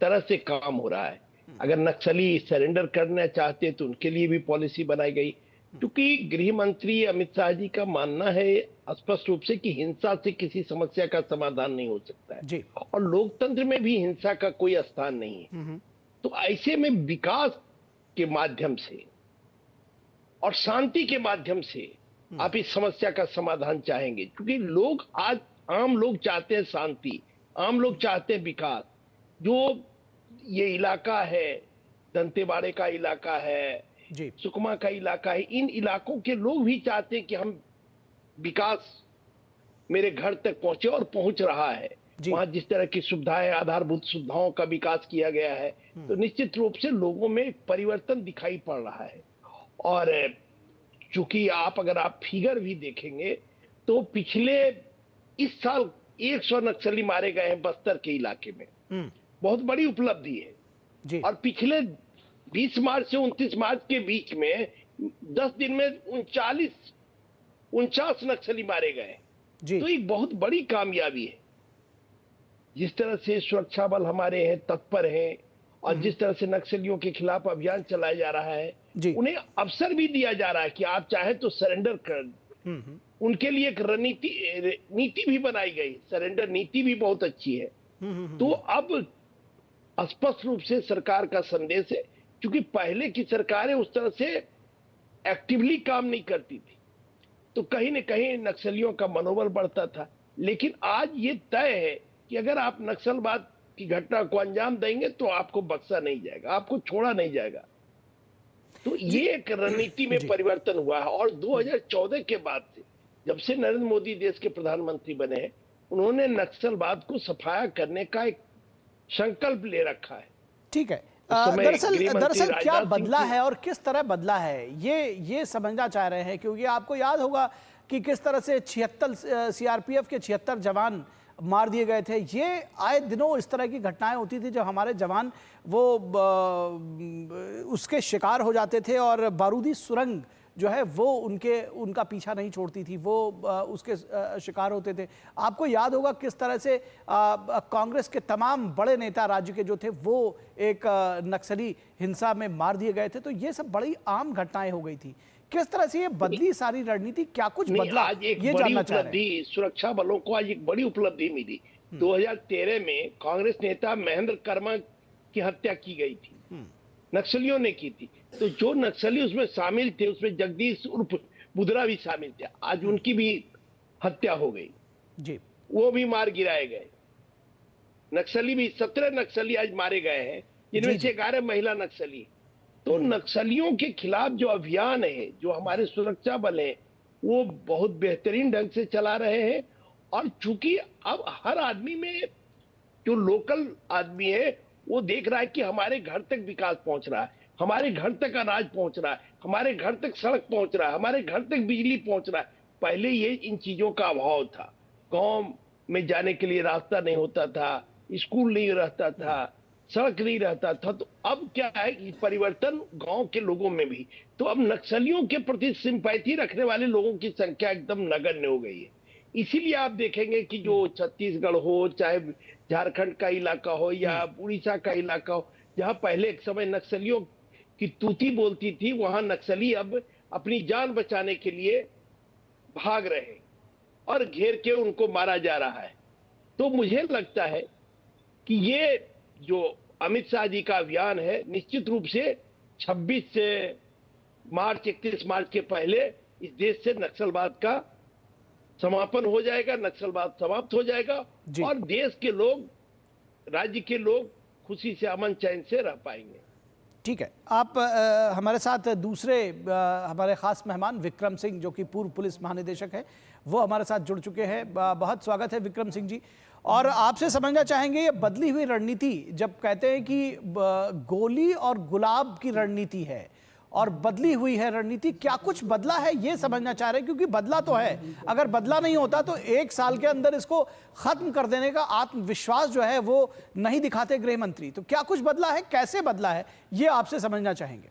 तरह से काम हो रहा है। अगर नक्सली सरेंडर करना चाहते हैं तो उनके लिए भी पॉलिसी बनाई गई, क्योंकि गृह मंत्री अमित शाह जी का मानना है स्पष्ट रूप से कि हिंसा से किसी समस्या का समाधान नहीं हो सकता है जी। और लोकतंत्र में भी हिंसा का कोई स्थान नहीं है। तो ऐसे में विकास के माध्यम से और शांति के माध्यम से आप इस समस्या का समाधान चाहेंगे, क्योंकि लोग आज आम लोग चाहते हैं शांति, आम लोग चाहते हैं विकास। जो ये इलाका है, दंतेवाड़े का इलाका है जी, सुकमा का इलाका है, इन इलाकों के लोग भी चाहते हैं कि हम विकास मेरे घर तक पहुंचे और पहुंच रहा है। वहां जिस तरह की सुविधाएं, आधारभूत सुविधाओं का विकास किया गया है, तो निश्चित रूप से लोगों में परिवर्तन दिखाई पड़ रहा है। और चूंकि अगर आप फिगर भी देखेंगे तो पिछले इस साल 100 नक्सली मारे गए हैं बस्तर के इलाके में, बहुत बड़ी उपलब्धि है जी। और पिछले 20 मार्च से 29 मार्च के बीच में 10 दिन में 49 नक्सली मारे गए, तो एक बहुत बड़ी कामयाबी है। जिस तरह से सुरक्षा बल हमारे हैं, तत्पर हैं, और जिस तरह से नक्सलियों के खिलाफ अभियान चलाया जा रहा है, उन्हें अवसर भी दिया जा रहा है कि आप चाहे तो सरेंडर कर। उनके लिए एक नीति भी बनाई गई, सरेंडर नीति भी बहुत अच्छी है। तो अब स्पष्ट रूप से सरकार का संदेश है, क्योंकि पहले की सरकारें उस तरह से एक्टिवली काम नहीं करती थी, तो कहीं न कहीं नक्सलियों का मनोबल बढ़ता था। लेकिन आज ये तय है कि अगर आप नक्सलवाद की घटना को अंजाम देंगे तो आपको बख्शा नहीं जाएगा, आपको छोड़ा नहीं जाएगा। तो ये एक रणनीति में परिवर्तन हुआ है। और 2014 के बाद से, जब से नरेंद्र मोदी देश के प्रधानमंत्री बने हैं, उन्होंने नक्सलवाद को सफाया करने का एक संकल्प ले रखा है। ठीक है, दरअसल क्या बदला है और किस तरह बदला है, ये समझना चाह रहे हैं। क्योंकि आपको याद होगा कि किस तरह से 76 CRPF के 76 जवान मार दिए गए थे। ये आए दिनों इस तरह की घटनाएं होती थी जब हमारे जवान वो उसके शिकार हो जाते थे और बारूदी सुरंग जो है वो उनका पीछा नहीं छोड़ती थी, वो उसके शिकार होते थे। आपको याद होगा किस तरह से कांग्रेस के तमाम बड़े नेता राज्य के जो थे वो एक नक्सली हिंसा में मार दिए गए थे। तो ये सब बड़ी आम घटनाएं हो गई थी। किस तरह से ये बदली सारी रणनीति, क्या कुछ बदला, आज एक ये बड़ी जानना चाह रहे हैं। सुरक्षा बलों को आज एक बड़ी उपलब्धि मिली, 2013 में कांग्रेस नेता महेंद्र कर्मा की हत्या की गई थी, नक्सलियों ने की थी। तो जो नक्सली उसमें शामिल थे, उसमें जगदीश उर्फ बुधरा भी शामिल थे। आज उनकी भी हत्या हो गई जी, वो भी मार गिराए गए। नक्सली भी 17 नक्सली आज मारे गए हैं, जिनमें से 11 महिला नक्सली। तो नक्सलियों के खिलाफ जो अभियान है, जो हमारे सुरक्षा बल है, वो बहुत बेहतरीन ढंग से चला रहे हैं। और चूंकि अब हर आदमी में, जो लोकल आदमी है, वो देख रहा है कि हमारे घर तक विकास पहुंच रहा है, हमारे घर तक अनाज पहुंच रहा है, हमारे घर तक सड़क पहुंच रहा है, हमारे घर तक बिजली पहुंच रहा है। पहले ये इन चीजों का अभाव था। गांव में जाने के लिए रास्ता नहीं होता था, स्कूल नहीं रहता था, सड़क नहीं रहता था। तो अब क्या है कि परिवर्तन गांव के लोगों में भी। तो अब नक्सलियों के प्रति सिंपैथी रखने वाले लोगों की संख्या एकदम नगण्य हो गई है। इसीलिए आप देखेंगे कि जो छत्तीसगढ़ हो, चाहे झारखंड का इलाका हो या उड़ीसा का इलाका हो, जहां पहले एक समय नक्सलियों की तूती बोलती थी, वहां नक्सली अब अपनी जान बचाने के लिए भाग रहे हैं और घेर के उनको मारा जा रहा है। तो मुझे लगता है कि ये जो अमित शाह जी का अभियान है, निश्चित रूप से 26 मार्च 31 मार्च के पहले इस देश से नक्सलवाद का समापन हो जाएगा, नक्सलवाद समाप्त हो जाएगा और देश के लोग, राज्य के लोग खुशी से, अमन चैन से रह पाएंगे। ठीक है, आप हमारे साथ दूसरे हमारे खास मेहमान विक्रम सिंह, जो कि पूर्व पुलिस महानिदेशक है, वो हमारे साथ जुड़ चुके हैं। बहुत स्वागत है विक्रम सिंह जी। और आपसे समझना चाहेंगे, ये बदली हुई रणनीति, जब कहते हैं कि गोली और गुलाब की रणनीति है और बदली हुई है रणनीति, क्या कुछ बदला है ये समझना चाह रहे हैं? क्योंकि बदला तो है, अगर बदला नहीं होता तो 1 साल के अंदर इसको खत्म कर देने का आत्मविश्वास जो है वो नहीं दिखाते गृह मंत्री। तो क्या कुछ बदला है, कैसे बदला है, ये आपसे समझना चाहेंगे।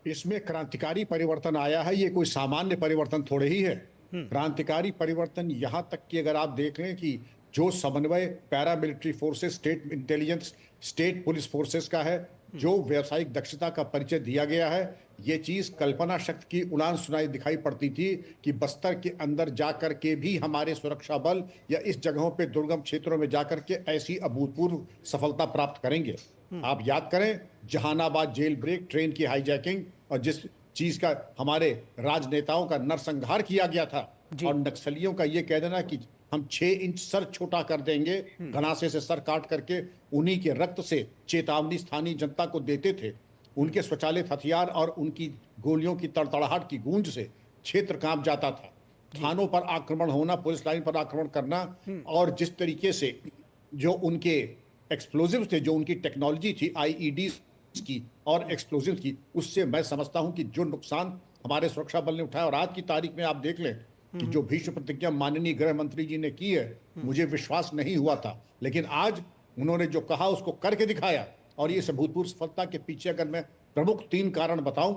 इसमें क्रांतिकारी परिवर्तन आया है, ये कोई सामान्य परिवर्तन थोड़े ही है। क्रांतिकारी परिवर्तन यहां तक कि अगर आप देख लें कि जो समन्वय paramilitary forces, state intelligence, state police forces का है, जो व्यावसायिक दक्षता का परिचय दिया गया है, ये चीज कल्पना शक्ति की उड़ान सुनाई दिखाई पड़ती थी कि बस्तर के अंदर जाकर के भी हमारे सुरक्षा बल या इस जगहों पे दुर्गम क्षेत्रों में जाकर के ऐसी अभूतपूर्व सफलता प्राप्त करेंगे। आप याद करें, जहानाबाद जेल ब्रेक, ट्रेन की हाईजैकिंग और जिस चीज का हमारे राजनेताओं का नरसंहार किया गया था, और नक्सलियों का ये कह देना कि हम 6 इंच सर छोटा कर देंगे, घनासे से सर काट करके उन्हीं के रक्त से चेतावनी स्थानीय जनता को देते थे। उनके स्वचालित हथियार और उनकी गोलियों की तड़तड़ाहट की गूंज से क्षेत्र कांप जाता था। थानों पर आक्रमण होना, पुलिस लाइन पर आक्रमण करना, और जिस तरीके से जो उनके एक्सप्लोजिव्स थे, जो उनकी टेक्नोलॉजी थी आईईडी की और एक्सप्लोजिव्स की, उससे मैं समझता हूं कि जो नुकसान हमारे सुरक्षा बल ने उठाया, और आज की तारीख में आप देख लें कि जो भीष्म प्रतिज्ञा माननीय गृह मंत्री जी ने की है, मुझे विश्वास नहीं हुआ था, लेकिन आज उन्होंने जो कहा उसको करके दिखाया। और ये अभूतपूर्व सफलता के पीछे अगर मैं प्रमुख 3 कारण बताऊं,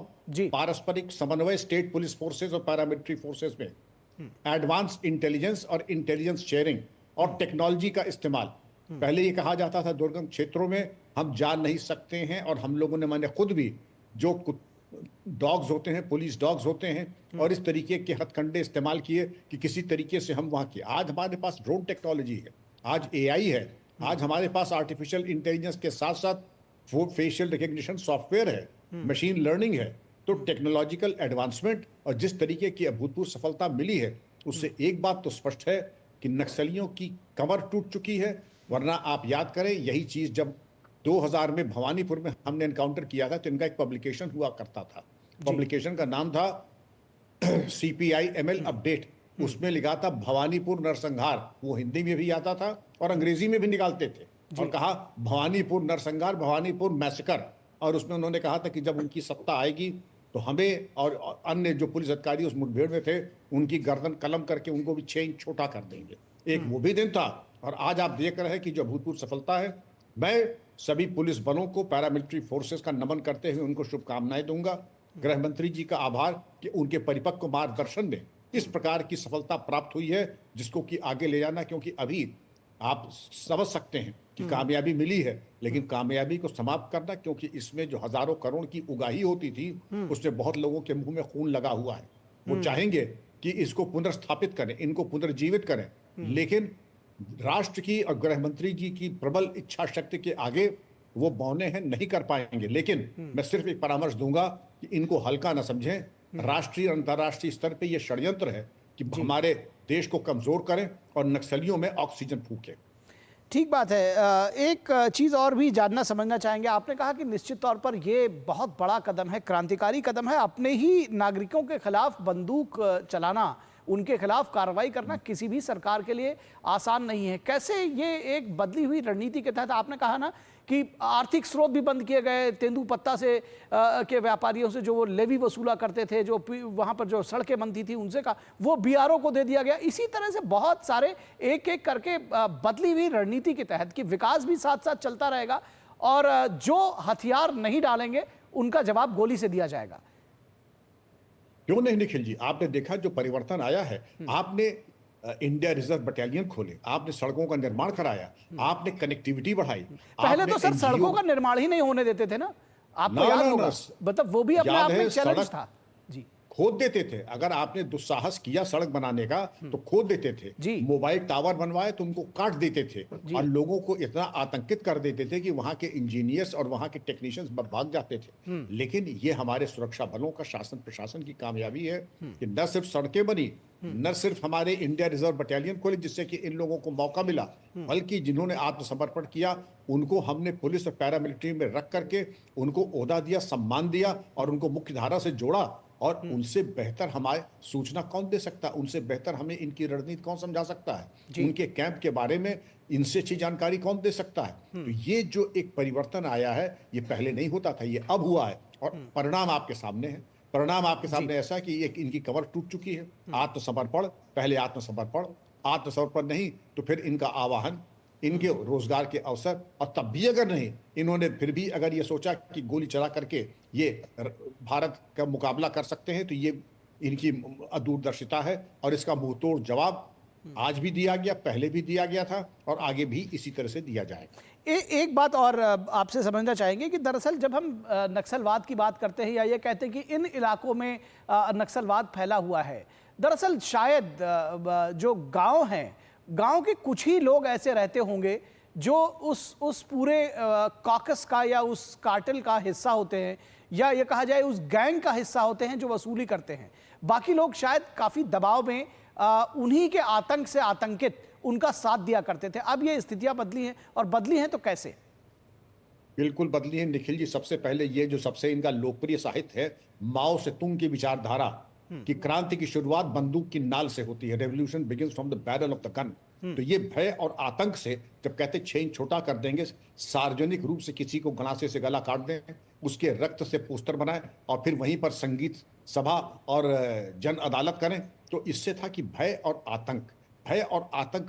पारस्परिक समन्वय स्टेट पुलिस फोर्सेस और पैरामिलिट्री फोर्सेस में, एडवांस इंटेलिजेंस और इंटेलिजेंस शेयरिंग और टेक्नोलॉजी का इस्तेमाल। पहले ये कहा जाता था दुर्गम क्षेत्रों में हम जा नहीं सकते हैं, और हम लोगों ने, मैंने खुद भी, जो डॉग्स होते हैं, पुलिस डॉग्स होते हैं, और इस तरीके के हथकंडे इस्तेमाल किए कि किसी तरीके से हम वहां किए। आज हमारे पास ड्रोन टेक्नोलॉजी है, आज एआई है, आज हमारे पास आर्टिफिशियल इंटेलिजेंस के साथ साथ फेशियल रिकग्निशन सॉफ्टवेयर है, मशीन लर्निंग है। तो टेक्नोलॉजिकल एडवांसमेंट और जिस तरीके की अभूतपूर्व सफलता मिली है, उससे एक बात तो स्पष्ट है कि नक्सलियों की कमर टूट चुकी है। वरना आप याद करें, यही चीज जब 2000 में भवानीपुर में हमने एनकाउंटर किया था, तो इनका एक पब्लिकेशन हुआ करता था। पब्लिकेशन का नाम था CPI-ML अपडेट। उसमें लिखा था भवानीपुर नरसंहार, वो हिंदी में भी आता था और अंग्रेजी में भी निकालते थे, और कहा भवानीपुर नरसंहार, भवानीपुर मैसेकर। और उसमें उन्होंने कहा था कि जब उनकी सत्ता आएगी तो हमें और अन्य जो पुलिस अधिकारी उस मुठभेड़ में थे, उनकी गर्दन कलम करके उनको भी 6 इंच छोटा कर देंगे। एक वो भी दिन था, और आज आप देख रहे हैं कि जो अभूतपूर्व सफलता है। मैं सभी पुलिस बलों को, पैरामिलिट्री फोर्सेस का नमन करते हुए उनको शुभकामनाएं दूंगा। गृह मंत्री जी का आभार कि उनके परिपक्व मार्गदर्शन में इस प्रकार की सफलता प्राप्त हुई है, जिसको कि आगे ले जाना, क्योंकि अभी आप समझ सकते हैं कि कामयाबी मिली है, लेकिन कामयाबी को समाप्त करना, क्योंकि इसमें जो हजारों करोड़ की उगाही होती थी, उससे बहुत लोगों के मुंह में खून लगा हुआ है। वो चाहेंगे कि इसको पुनर्स्थापित करें, इनको पुनर्जीवित करें, लेकिन राष्ट्र की और गृह मंत्री जी की प्रबल इच्छा शक्ति के आगे वो बौने हैं, नहीं कर पाएंगे। लेकिन मैं सिर्फ एक परामर्श दूंगा कि इनको हल्का न समझें। राष्ट्रीय और अंतर्राष्ट्रीय स्तर पे ये षड्यंत्र है कि हमारे देश को कमजोर करें और नक्सलियों में ऑक्सीजन फूकें। ठीक बात है। एक चीज़ और भी जानना समझना चाहेंगे। आपने कहा कि निश्चित तौर पर ये बहुत बड़ा कदम है, क्रांतिकारी कदम है। अपने ही नागरिकों के खिलाफ बंदूक चलाना, उनके खिलाफ कार्रवाई करना किसी भी सरकार के लिए आसान नहीं है। कैसे ये एक बदली हुई रणनीति के तहत, आपने कहा ना कि आर्थिक स्रोत भी बंद किए गए, तेंदुपत्ता से के व्यापारियों से जो वो लेवी वसूला करते थे, जो वहाँ पर जो सड़कें बनती थी उनसे का वो बीआरओ को दे दिया गया। इसी तरह से बहुत सारे एक एक करके बदली हुई रणनीति के तहत कि विकास भी साथ साथ चलता रहेगा और जो हथियार नहीं डालेंगे उनका जवाब गोली से दिया जाएगा। क्यों नहीं निखिल जी, आपने देखा जो परिवर्तन आया है। आपने इंडिया रिजर्व बटालियन खोले, आपने सड़कों का निर्माण कराया, आपने कनेक्टिविटी बढ़ाई। पहले तो सर सड़कों का निर्माण ही नहीं होने देते थे ना, आपको याद होगा। मतलब वो भी अपने आप में चैलेंज था जी। खोद देते थे। अगर आपने दुस्साहस किया सड़क बनाने का तो खोद देते थे। मोबाइल टावर बनवाए तो उनको काट देते थे और लोगों को इतना आतंकित कर देते थे कि वहां के इंजीनियर्स और वहां के टेक्नीशियंस भाग जाते थे। लेकिन ये हमारे सुरक्षा बलों का, शासन प्रशासन की कामयाबी है कि न सिर्फ सड़कें बनी, न सिर्फ हमारे इंडिया रिजर्व बटालियन खोले जिससे कि इन लोगों को मौका मिला, बल्कि जिन्होंने आत्मसमर्पण किया उनको हमने पुलिस और पैरामिलिट्री में रख करके उनको ओहदा दिया, सम्मान दिया और उनको मुख्य धारा से जोड़ा। और उनसे बेहतर हमारे सूचना कौन दे सकता है, उनसे बेहतर हमें इनकी रणनीति कौन समझा सकता है, उनके कैंप के बारे में इनसे अच्छी जानकारी कौन दे सकता है। तो ये जो एक परिवर्तन आया है ये पहले नहीं होता था, ये अब हुआ है और परिणाम आपके सामने है। परिणाम आपके सामने ऐसा है कि एक इनकी कमर टूट चुकी है। आत्मसमर्पण, पहले आत्मसमर्पण नहीं तो फिर इनका आवाहन, इनके रोजगार के अवसर, और तब भी अगर नहीं, इन्होंने फिर भी अगर ये सोचा कि गोली चला करके ये भारत का मुकाबला कर सकते हैं तो ये इनकी अदूरदर्शिता है और इसका मुंहतोड़ जवाब आज भी दिया गया, पहले भी दिया गया था और आगे भी इसी तरह से दिया जाएगा। एक बात और आपसे समझना चाहेंगे कि दरअसल जब हम नक्सलवाद की बात करते हैं या ये कहते हैं कि इन इलाकों में नक्सलवाद फैला हुआ है, दरअसल शायद जो गांव हैं, गांव के कुछ ही लोग ऐसे रहते होंगे जो उस पूरे कॉकस का या उस कार्टेल का हिस्सा होते हैं, या ये कहा जाए उस गैंग का हिस्सा होते हैं जो वसूली करते हैं। बाकी लोग शायद काफ़ी दबाव में उन्हीं के आतंक से आतंकित उनका साथ दिया करते थे। अब ये स्थितियां बदली हैं, और बदली हैं तो कैसे? बिल्कुल बदली है निखिल जी। सबसे पहले ये जो सबसे इनका लोकप्रिय साहित्य है, माओ से तुंग की विचारधारा कि क्रांति की शुरुआत बंदूक की नाल से होती है, revolution begins from the barrel of the gun. तो ये भय और आतंक से जब कहते छेन छोटा कर देंगे, सार्वजनिक रूप से किसी को गलासे से गला काट दें, उसके रक्त से पोस्टर बनाए और फिर वहीं पर संगीत सभा और जन अदालत करें, तो इससे था कि भय और आतंक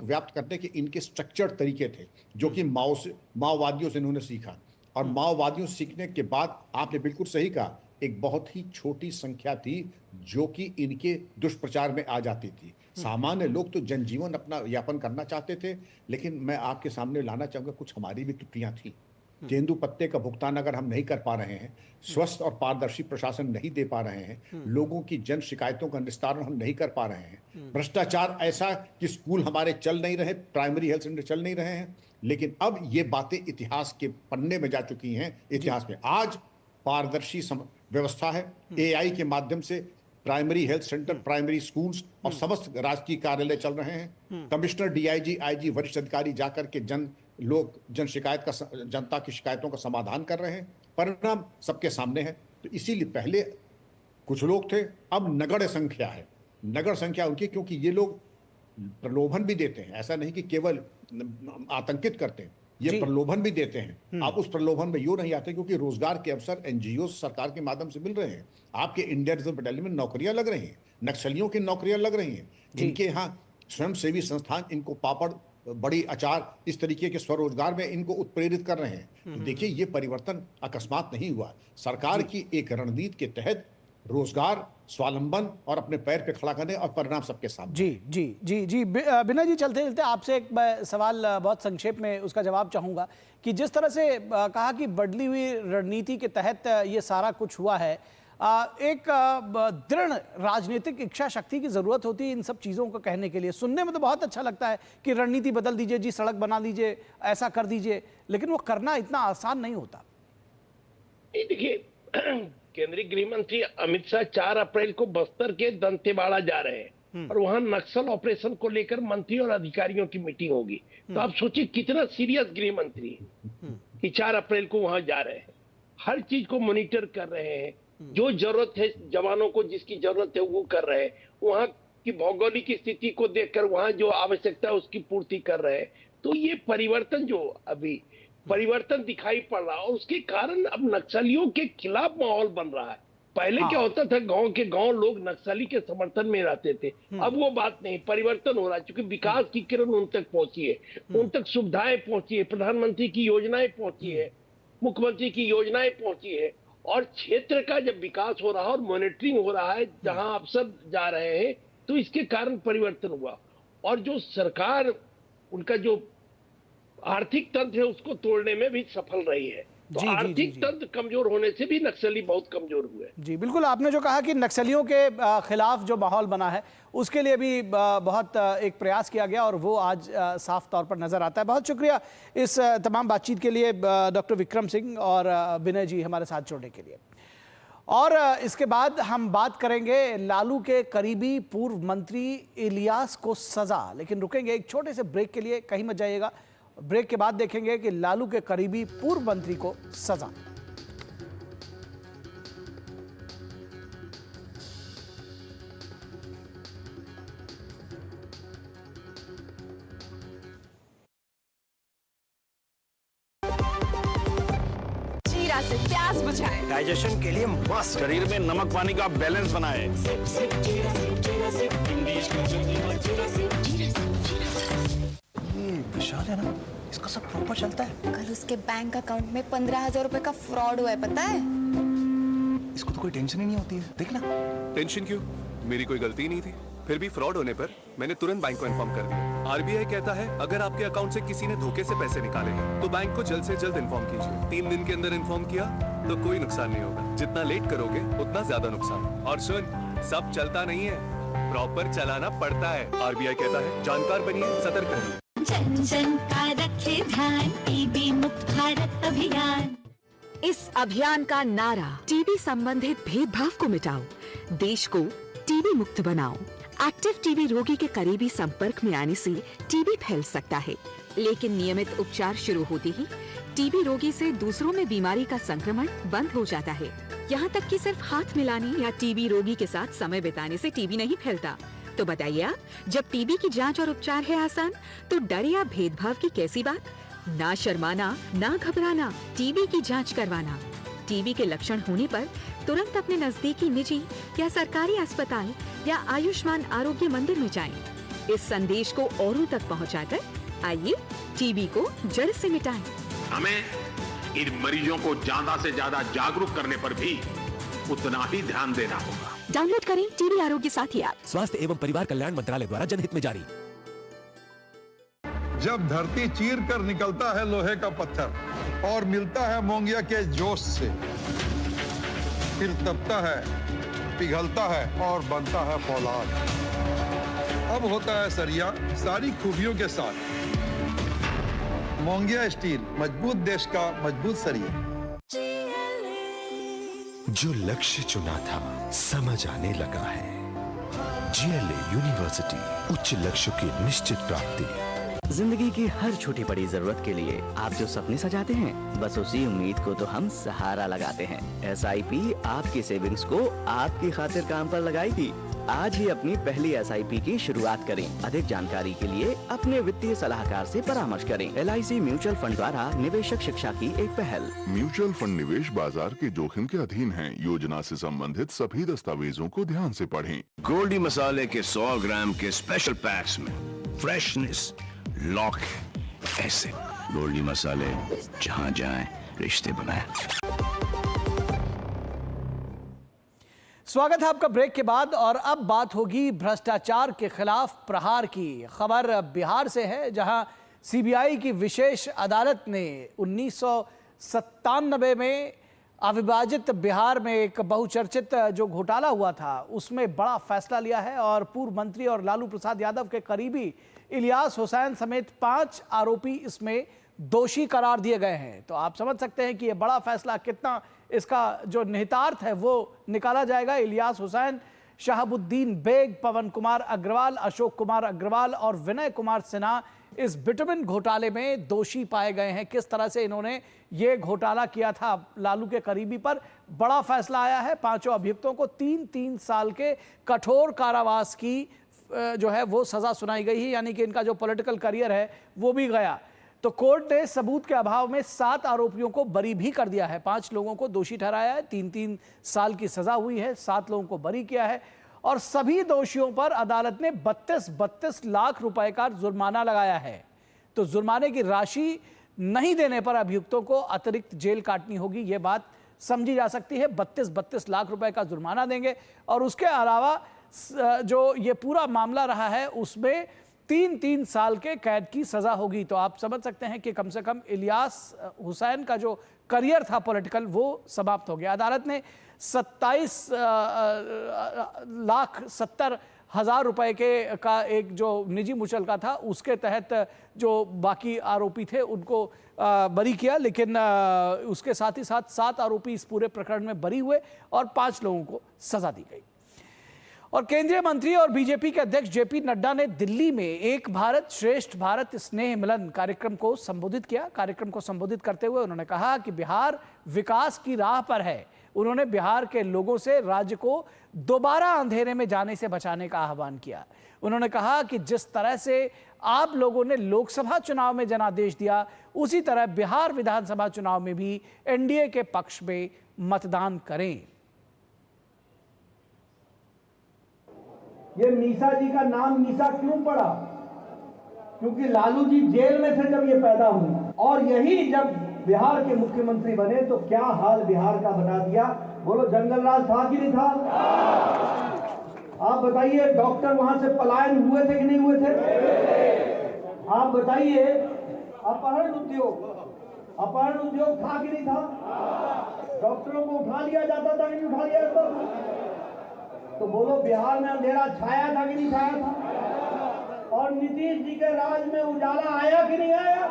व्याप्त करने के इनके स्ट्रक्चर्ड तरीके थे जो कि माओवादियों से इन्होंने सीखा। और माओवादियों से सीखने के बाद आपने बिल्कुल सही कहा, एक बहुत ही छोटी संख्या थी जो कि इनके दुष्प्रचार में आ जाती थी। सामान्य लोग तो जनजीवन अपना यापन करना चाहते थे, लेकिन मैं आपके सामने लाना चाहूंगा कुछ हमारी भी त्रुटियां थी। तेंदुपत्ते का भुगतान अगर हम नहीं कर पा रहे हैं, स्वस्थ और पारदर्शी प्रशासन नहीं दे पा रहे हैं, लोगों की जन शिकायतों का निस्तारण हम नहीं कर पा रहे हैं, भ्रष्टाचार ऐसा कि स्कूल हमारे चल नहीं रहे, प्राइमरी हेल्थ सेंटर चल नहीं रहे हैं, लेकिन अब ये बातें इतिहास के पन्ने में जा चुकी हैं। इतिहास में आज पारदर्शी व्यवस्था है, एआई के माध्यम से primary health centre, primary schools और समस्त राजकीय कार्यालय चल रहे हैं। कमिश्नर, डीआईजी, आईजी, वरिष्ठ अधिकारी जाकर के जनता की शिकायतों का समाधान कर रहे हैं। परिणाम सबके सामने है। तो इसीलिए पहले कुछ लोग थे, अब नगण्य संख्या है। नगण्य संख्या उनकी, क्योंकि ये लोग प्रलोभन भी देते हैं, ऐसा नहीं कि केवल आतंकित करते हैं, ये प्रलोभन भी देते हैं। आप उस प्रलोभन में यूं नहीं आते क्योंकि रोजगार के अवसर एनजीओ सरकार के माध्यम से मिल रहे हैं। आपके इंडिया रिजर्व बटालियन में नौकरियां लग रही हैं, नक्सलियों की नौकरियां लग रही हैं, इनके यहाँ स्वयंसेवी संस्थान इनको पापड़, बड़ी अचार, इस तरीके के स्वरोजगार में इनको उत्प्रेरित कर रहे हैं। तो देखिए, ये परिवर्तन अकस्मात नहीं हुआ। सरकार की एक रणनीति के तहत रोजगार, स्वावलंबन और अपने पैर पे खड़ा करने, और परिणाम सबके सामने। जी बिना जी, चलते चलते आपसे एक सवाल बहुत संक्षेप में उसका जवाब चाहूँगा कि जिस तरह से कहा कि बदली हुई रणनीति के तहत ये सारा कुछ हुआ है, एक दृढ़ राजनीतिक इच्छा शक्ति की जरूरत होती है इन सब चीजों को कहने के लिए। सुनने में तो बहुत अच्छा लगता है कि रणनीति बदल दीजिए जी, सड़क बना लीजिए, ऐसा कर दीजिए, लेकिन वो करना इतना आसान नहीं होता। देखिए, केंद्रीय गृह मंत्री अमित शाह 4 अप्रैल को बस्तर के दंतेवाड़ा जा रहे हैं और वहां नक्सल ऑपरेशन को लेकर मंत्री और अधिकारियों की मीटिंग होगी। तो आप सोचिए कितना सीरियस गृह मंत्री है कि 4 अप्रैल को वहां जा रहे हैं, हर चीज को मॉनिटर कर रहे हैं, जो जरूरत है जवानों को जिसकी जरूरत है वो कर रहे हैं, वहां की भौगोलिक स्थिति को देखकर वहां जो आवश्यकता है उसकी पूर्ति कर रहे हैं। तो ये परिवर्तन जो अभी परिवर्तन दिखाई पड़ रहा है और उसके कारण अब नक्सलियों के खिलाफ माहौल बन रहा है। पहले क्या होता था, गांव के गांव लोग नक्सली के समर्थन में रहते थे, अब वो बात नहीं, परिवर्तन हो रहा है क्योंकि विकास की किरण उन तक पहुंची है, उन तक सुविधाएं पहुंची है, प्रधानमंत्री की योजनाएं पहुंची है, मुख्यमंत्री की योजनाएं पहुंची है और क्षेत्र का जब विकास हो रहा है और मॉनिटरिंग हो रहा है, जहां अफसर जा रहे हैं, तो इसके कारण परिवर्तन हुआ। और जो सरकार उनका जो आर्थिक तंत्र है उसको तोड़ने में भी सफल रही है। तो आर्थिक तंत्र कमजोर होने से भी नक्सली बहुत कमजोर हुए। जी बिल्कुल, आपने जो कहा कि नक्सलियों के खिलाफ जो माहौल बना है उसके लिए भी बहुत एक प्रयास किया गया और वो आज साफ तौर पर नजर आता है। बहुत शुक्रिया इस तमाम बातचीत के लिए डॉक्टर विक्रम सिंह और विनय जी हमारे साथ जुड़ने के लिए। और इसके बाद हम बात करेंगे लालू के करीबी पूर्व मंत्री इलियास को सजा, लेकिन रुकेंगे एक छोटे से ब्रेक के लिए, कहीं मत जाइएगा। ब्रेक के बाद देखेंगे कि लालू के करीबी पूर्व मंत्री को सजा। जीरा से प्यास बुझाए, डाइजेशन के लिए मस्त, शरीर में नमक पानी का बैलेंस बनाए। विशाल है ना, इसका सब प्रॉपर चलता है। कल उसके बैंक अकाउंट में 15,000 रुपए का फ्रॉड हुआ है, पता है? इसको तो कोई टेंशन ही नहीं होती है, देखना। टेंशन क्यों? मेरी कोई गलती नहीं थी। फिर भी फ्रॉड होने पर मैंने तुरंत बैंक को इन्फॉर्म कर दिया। आरबीआई कहता है अगर आपके अकाउंट से किसी ने धोखे से पैसे निकाले हैं तो बैंक को जल्द से जल्द इन्फॉर्म कीजिए। 3 दिन के अंदर इन्फॉर्म किया तो कोई नुकसान नहीं होगा, जितना लेट करोगे उतना ज्यादा नुकसान। और सुन, सब चलता नहीं है, प्रॉपर चलाना पड़ता है। आरबीआई कहता है जानकार बनिए, सतर्क रहिए। जन जन का रखे ध्यान, टीबी मुक्त भारत अभियान। इस अभियान का नारा टीबी संबंधित भेदभाव को मिटाओ, देश को टीबी मुक्त बनाओ। एक्टिव टीबी रोगी के करीबी संपर्क में आने से टीबी फैल सकता है, लेकिन नियमित उपचार शुरू होते ही टीबी रोगी से दूसरों में बीमारी का संक्रमण बंद हो जाता है। यहाँ तक कि सिर्फ हाथ मिलाने या टीबी रोगी के साथ समय बिताने से टीबी नहीं फैलता। तो बताइए आप, जब टीबी की जांच और उपचार है आसान, तो डर या भेदभाव की कैसी बात? ना शर्माना, ना घबराना, टीबी की जांच करवाना। टीबी के लक्षण होने पर तुरंत अपने नजदीकी निजी या सरकारी अस्पताल या आयुष्मान आरोग्य मंदिर में जाएं। इस संदेश को औरों तक पहुंचाकर आइए टीबी को जड़ से मिटाएं। हमें इन मरीजों को ज्यादा से ज्यादा जागरूक करने पर भी उतना ही ध्यान देना होगा। डाउनलोड करें टीबी आरोग्य साथी ऐप। स्वास्थ्य एवं परिवार कल्याण मंत्रालय द्वारा जनहित में जारी। जब धरती चीर कर निकलता है लोहे का पत्थर और मिलता है मोंगिया के जोश से, फिर तपता है, पिघलता है और बनता है फौलाद। अब होता है सरिया सारी खूबियों के साथ। मोंगिया स्टील, मजबूत देश का मजबूत सरिया। जो लक्ष्य चुना था समझ आने लगा है। जीएलए यूनिवर्सिटी, उच्च लक्ष्य की निश्चित प्राप्ति। जिंदगी की हर छोटी बड़ी जरूरत के लिए आप जो सपने सजाते हैं, बस उसी उम्मीद को तो हम सहारा लगाते हैं। SIP आपकी सेविंग्स को आपकी खातिर काम पर लगाएगी। आज ही अपनी पहली SIP की शुरुआत करें। अधिक जानकारी के लिए अपने वित्तीय सलाहकार से परामर्श करें। LIC म्यूचुअल फंड द्वारा निवेशक शिक्षा की एक पहल। म्यूचुअल फंड निवेश बाजार के जोखिम के अधीन है। योजना से संबंधित सभी दस्तावेजों को ध्यान से पढ़ें। गोल्डी मसाले के 100 ग्राम के स्पेशल पैक्स में फ्रेशनेस लॉक ऐसे। गोल्डी मसाले, जहां जाएं रिश्ते बनाएं। स्वागत है आपका ब्रेक के बाद। और अब बात होगी भ्रष्टाचार के खिलाफ प्रहार की। खबर बिहार से है, जहां CBI की विशेष अदालत ने 1997 में अविभाजित बिहार में एक बहुचर्चित जो घोटाला हुआ था उसमें बड़ा फैसला लिया है और पूर्व मंत्री और लालू प्रसाद यादव के करीबी इलियास हुसैन समेत 5 आरोपी इसमें दोषी करार दिए गए हैं। तो आप समझ सकते हैं कि यह बड़ा फैसला कितना, इसका जो निहितार्थ है वो निकाला जाएगा। इलियास हुसैन, शहाबुद्दीन बेग, पवन कुमार अग्रवाल, अशोक कुमार अग्रवाल और विनय कुमार सिन्हा इस बिटुमिन घोटाले में दोषी पाए गए हैं। किस तरह से इन्होंने ये घोटाला किया था लालू के करीबी पर, बड़ा फैसला आया है। 5 अभियुक्तों को 3-3 साल के कठोर कारावास की जो है वो सजा सुनाई गई है, यानी कि इनका जो पॉलिटिकल करियर है वो भी गया। तो कोर्ट ने सबूत के अभाव में 7 आरोपियों को बरी भी कर दिया है। 5 लोगों को दोषी ठहराया है, 3-3 साल की सजा हुई है, 7 लोगों को बरी किया है और सभी दोषियों पर अदालत ने 32 लाख रुपए का जुर्माना लगाया है। तो जुर्माने की राशि नहीं देने पर अभियुक्तों को अतिरिक्त जेल काटनी होगी, यह बात समझी जा सकती है। 32 लाख रुपए का जुर्माना देंगे और उसके अलावा जो ये पूरा मामला रहा है उसमें 3-3 साल के कैद की सजा होगी। तो आप समझ सकते हैं कि कम से कम इलियास हुसैन का जो करियर था पॉलिटिकल वो समाप्त हो गया। अदालत ने 27,70,000 रुपए का एक जो निजी मुचलका था उसके तहत जो बाकी आरोपी थे उनको बरी किया, लेकिन उसके साथ ही साथ 7 आरोपी इस पूरे प्रकरण में बरी हुए और 5 लोगों को सजा दी गई। और केंद्रीय मंत्री और बीजेपी के अध्यक्ष जेपी नड्डा ने दिल्ली में एक भारत श्रेष्ठ भारत स्नेह मिलन कार्यक्रम को संबोधित किया। कार्यक्रम को संबोधित करते हुए उन्होंने कहा कि बिहार विकास की राह पर है। उन्होंने बिहार के लोगों से राज्य को दोबारा अंधेरे में जाने से बचाने का आह्वान किया। उन्होंने कहा कि जिस तरह से आप लोगों ने लोकसभा चुनाव में जनादेश दिया, उसी तरह बिहार विधानसभा चुनाव में भी एनडीए के पक्ष में मतदान करें। ये मीसा जी का नाम मीसा क्यों पड़ा? क्योंकि लालू जी जेल में थे जब ये पैदा हुई और यही जब बिहार के मुख्यमंत्री बने तो क्या हाल बिहार का बना दिया। बोलो, जंगल राज था कि नहीं था? आप बताइए, डॉक्टर वहां से पलायन हुए थे कि नहीं हुए थे? आप बताइए, अपहरण उद्योग था कि नहीं था? डॉक्टरों को उठा लिया जाता था कि नहीं उठा लिया जाता? तो बोलो, बिहार में अंधेरा छाया था कि नहीं छाया था? और नीतीश जी के राज में उजाला आया कि नहीं आया?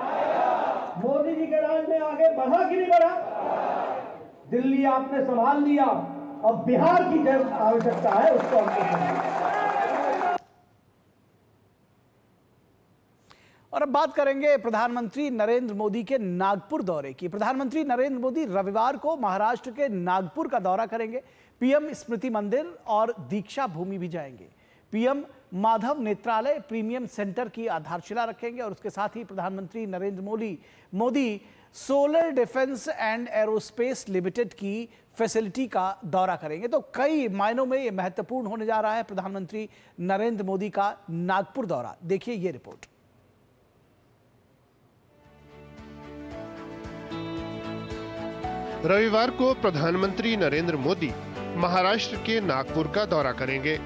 मोदी जी के राज में आगे बढ़ा कि नहीं बढ़ा? दिल्ली आपने संभाल लिया, अब बिहार की जो आवश्यकता है उसको हमको। और अब बात करेंगे प्रधानमंत्री नरेंद्र मोदी के नागपुर दौरे की। प्रधानमंत्री नरेंद्र मोदी रविवार को महाराष्ट्र के नागपुर का दौरा करेंगे। पीएम स्मृति मंदिर और दीक्षा भूमि भी जाएंगे। पीएम माधव नेत्रालय प्रीमियम सेंटर की आधारशिला रखेंगे और उसके साथ ही प्रधानमंत्री Narendra Modi solar defence and aerospace limited की फैसिलिटी का दौरा करेंगे। तो कई मायनों में यह महत्वपूर्ण होने जा रहा है प्रधानमंत्री नरेंद्र मोदी का नागपुर दौरा। देखिए ये रिपोर्ट। रविवार को प्रधानमंत्री नरेंद्र मोदी महाराष्ट्र के नागपुर का दौरा करेंगे।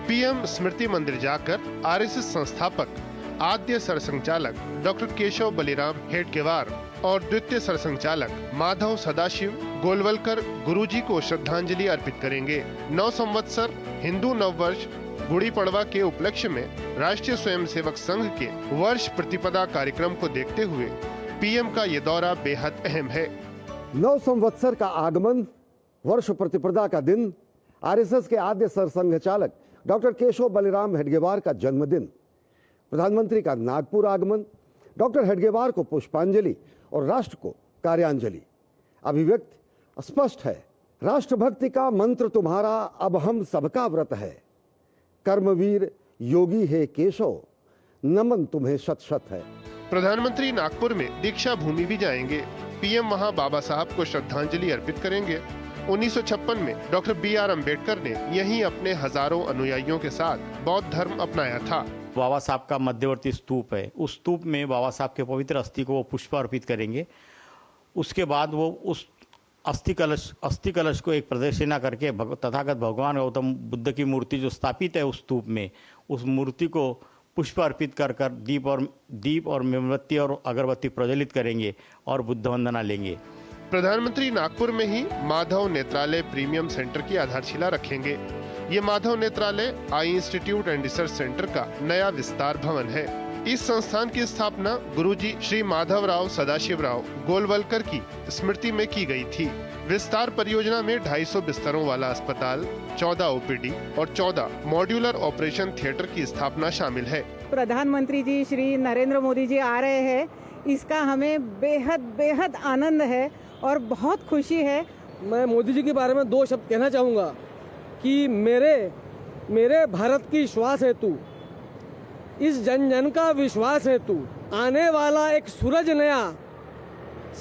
पीएम स्मृति मंदिर जाकर आरएसएस संस्थापक आद्य सरसंघचालक डॉक्टर केशव बलिराम हेडगेवार और द्वितीय सरसंघचालक माधव सदाशिव गोलवलकर गुरुजी को श्रद्धांजलि अर्पित करेंगे। 9 संवत्सर हिंदू नववर्ष गुड़ी पड़वा के उपलक्ष्य में राष्ट्रीय स्वयंसेवक संघ के वर्ष प्रतिपदा कार्यक्रम को देखते हुए पीएम का ये दौरा बेहद अहम है। 9 संवत्सर का आगमन, वर्ष प्रतिपदा का दिन, आरएसएस के आद्य सरसंघचालक डॉक्टर केशव बलिराम हेडगेवार का जन्मदिन, प्रधानमंत्री का नागपुर आगमन, डॉक्टर हेडगेवार को पुष्पांजलि और राष्ट्र को कार्यांजलि। अभिव्यक्ति स्पष्ट है, राष्ट्रभक्ति का मंत्र तुम्हारा अब हम सबका व्रत है। कर्मवीर योगी है केशव, नमन तुम्हें शत शत है। प्रधानमंत्री नागपुर में दीक्षा भूमि भी जाएंगे। पीएम वहां बाबा साहब को श्रद्धांजलि अर्पित करेंगे। 1956 में डॉक्टर BR अम्बेडकर ने यहीं अपने हजारों अनुयायियों के साथ बौद्ध धर्म अपनाया था। बाबा साहब का मध्यवर्ती स्तूप है, उस स्तूप में बाबा साहब के पवित्र अस्थि को वो पुष्प अर्पित करेंगे। उसके बाद वो उस अस्थि कलश को एक प्रदक्षिणा करके तथागत भगवान गौतम बुद्ध की मूर्ति जो स्थापित है उस स्तूप में, उस मूर्ति को पुष्प अर्पित कर दीप और मोमबत्ती और अगरबत्ती प्रज्वलित करेंगे और बुद्ध वंदना लेंगे। प्रधानमंत्री नागपुर में ही माधव नेत्रालय प्रीमियम सेंटर की आधारशिला रखेंगे। ये माधव नेत्रालय आई इंस्टीट्यूट एंड रिसर्च सेंटर का नया विस्तार भवन है। इस संस्थान की स्थापना गुरुजी श्री माधवराव सदाशिवराव गोलवलकर की स्मृति में की गई थी। विस्तार परियोजना में 250 बिस्तरों वाला अस्पताल, 14 ओपीडी और 14 मॉड्यूलर ऑपरेशन थिएटर की स्थापना शामिल है। प्रधानमंत्री जी श्री नरेंद्र मोदी जी आ रहे हैं, इसका हमें बेहद आनंद है और बहुत खुशी है। मैं मोदी जी के बारे में 2 शब्द कहना चाहूँगा कि मेरे भारत की श्वास है तू, इस जन जन का विश्वास है तू, आने वाला एक सूरज नया,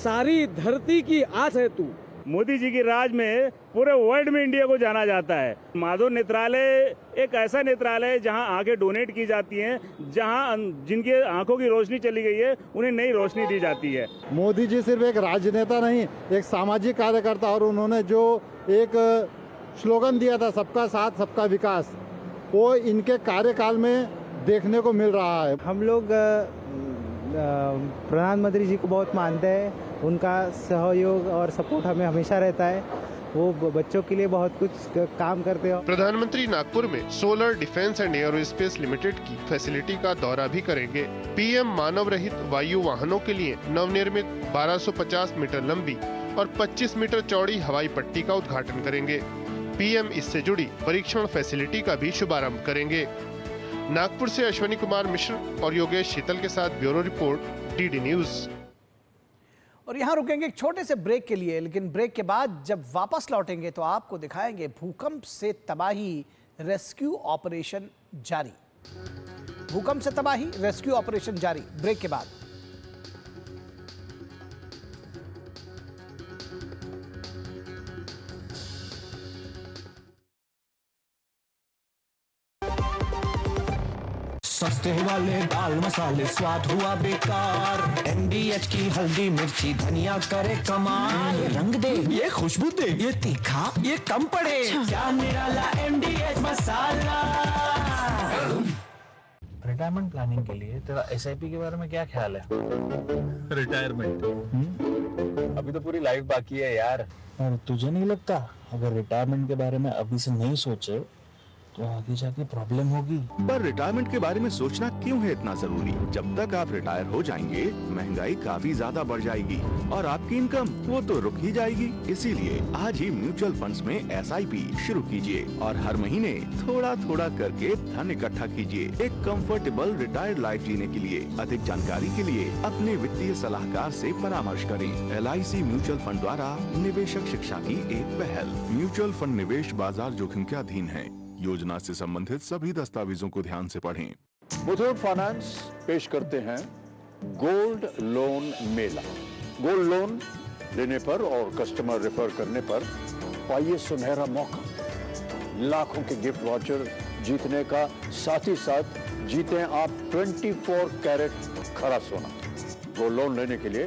सारी धरती की आस है तू। मोदी जी की राज में पूरे वर्ल्ड में इंडिया को जाना जाता है। माधव नेत्रालय एक ऐसा नेत्रालय है जहां आंखें डोनेट की जाती हैं, जहां जिनके आंखों की रोशनी चली गई है उन्हें नई रोशनी दी जाती है। मोदी जी सिर्फ एक राजनेता नहीं, एक सामाजिक कार्यकर्ता, और उन्होंने जो एक स्लोगन दिया था सबका साथ सबका विकास, वो इनके कार्यकाल में देखने को मिल रहा है। हम लोग प्रधानमंत्री जी को बहुत मानते हैं, उनका सहयोग और सपोर्ट हमें हमेशा रहता है। वो बच्चों के लिए बहुत कुछ काम करते हैं। प्रधानमंत्री नागपुर में solar defence and aerospace limited की फैसिलिटी का दौरा भी करेंगे। पीएम मानव रहित वायु वाहनों के लिए नवनिर्मित 1250 मीटर लंबी और 25 मीटर चौड़ी हवाई पट्टी का उद्घाटन करेंगे। पीएम इससे जुड़ी परीक्षण फैसिलिटी का भी शुभारंभ करेंगे। नागपुर से अश्विनी कुमार मिश्र और योगेश शीतल के साथ ब्यूरो रिपोर्ट, डीडी न्यूज। और यहाँ रुकेंगे एक छोटे से ब्रेक के लिए, लेकिन ब्रेक के बाद जब वापस लौटेंगे तो आपको दिखाएंगे भूकंप से तबाही, रेस्क्यू ऑपरेशन जारी। भूकंप से तबाही, रेस्क्यू ऑपरेशन जारी। ब्रेक के बाद सस्ते वाले दाल मसाले स्वाद हुआ बेकार, MDH की हल्दी मिर्ची धनिया करे कमाल। ये रंग दे, ये खुशबू दे, ये तीखा, ये कम पड़े, क्या निराला MDH मसाला। रिटायरमेंट प्लानिंग के लिए तेरा SIP के बारे में क्या ख्याल है? रिटायरमेंट अभी तो पूरी लाइफ बाकी है यार। और तुझे नहीं लगता अगर रिटायरमेंट के बारे में अभी से नहीं सोचे तो आगे जाके प्रॉब्लम होगी? पर रिटायरमेंट के बारे में सोचना क्यों है इतना जरूरी? जब तक आप रिटायर हो जाएंगे महंगाई काफी ज्यादा बढ़ जाएगी और आपकी इनकम वो तो रुक ही जाएगी। इसीलिए आज ही म्यूचुअल फंड्स में SIP शुरू कीजिए और हर महीने थोड़ा थोड़ा करके धन इकट्ठा कीजिए एक कंफर्टेबल रिटायर्ड लाइफ जीने के लिए। अधिक जानकारी के लिए अपने वित्तीय सलाहकार से परामर्श करें। LIC म्यूचुअल फंड द्वारा निवेशक शिक्षा की एक पहल। म्यूचुअल फंड निवेश बाजार जोखिम के अधीन है। योजना से संबंधित सभी दस्तावेजों को ध्यान से पढ़ें। मुथूट फाइनेंस पेश करते हैं गोल्ड लोन मेला। गोल्ड लोन लेने पर और कस्टमर रेफर करने पर पाइए सुनहरा मौका, लाखों के गिफ्ट वाउचर जीतने का, साथ ही साथ जीते आप 24 कैरेट खरा सोना। गोल्ड लोन लेने के लिए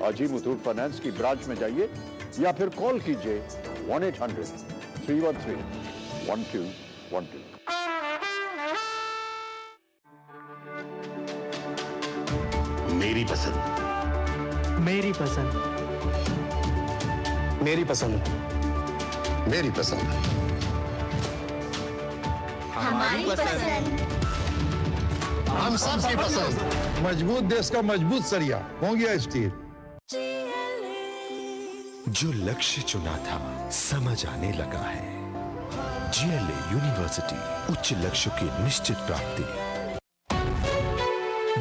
आज ही मुथूट फाइनेंस की ब्रांच में जाइए या फिर कॉल कीजिए 1-800-313-1212। मेरी पसंद, मेरी पसंद, मेरी पसंद, मेरी पसंद, हमारी पसंद, हम सबकी पसंद। मजबूत देश का मजबूत सरिया होंगे स्टील। जो लक्ष्य चुना था समझ आने लगा है। GLA यूनिवर्सिटी, उच्च लक्ष्य की निश्चित प्राप्ति।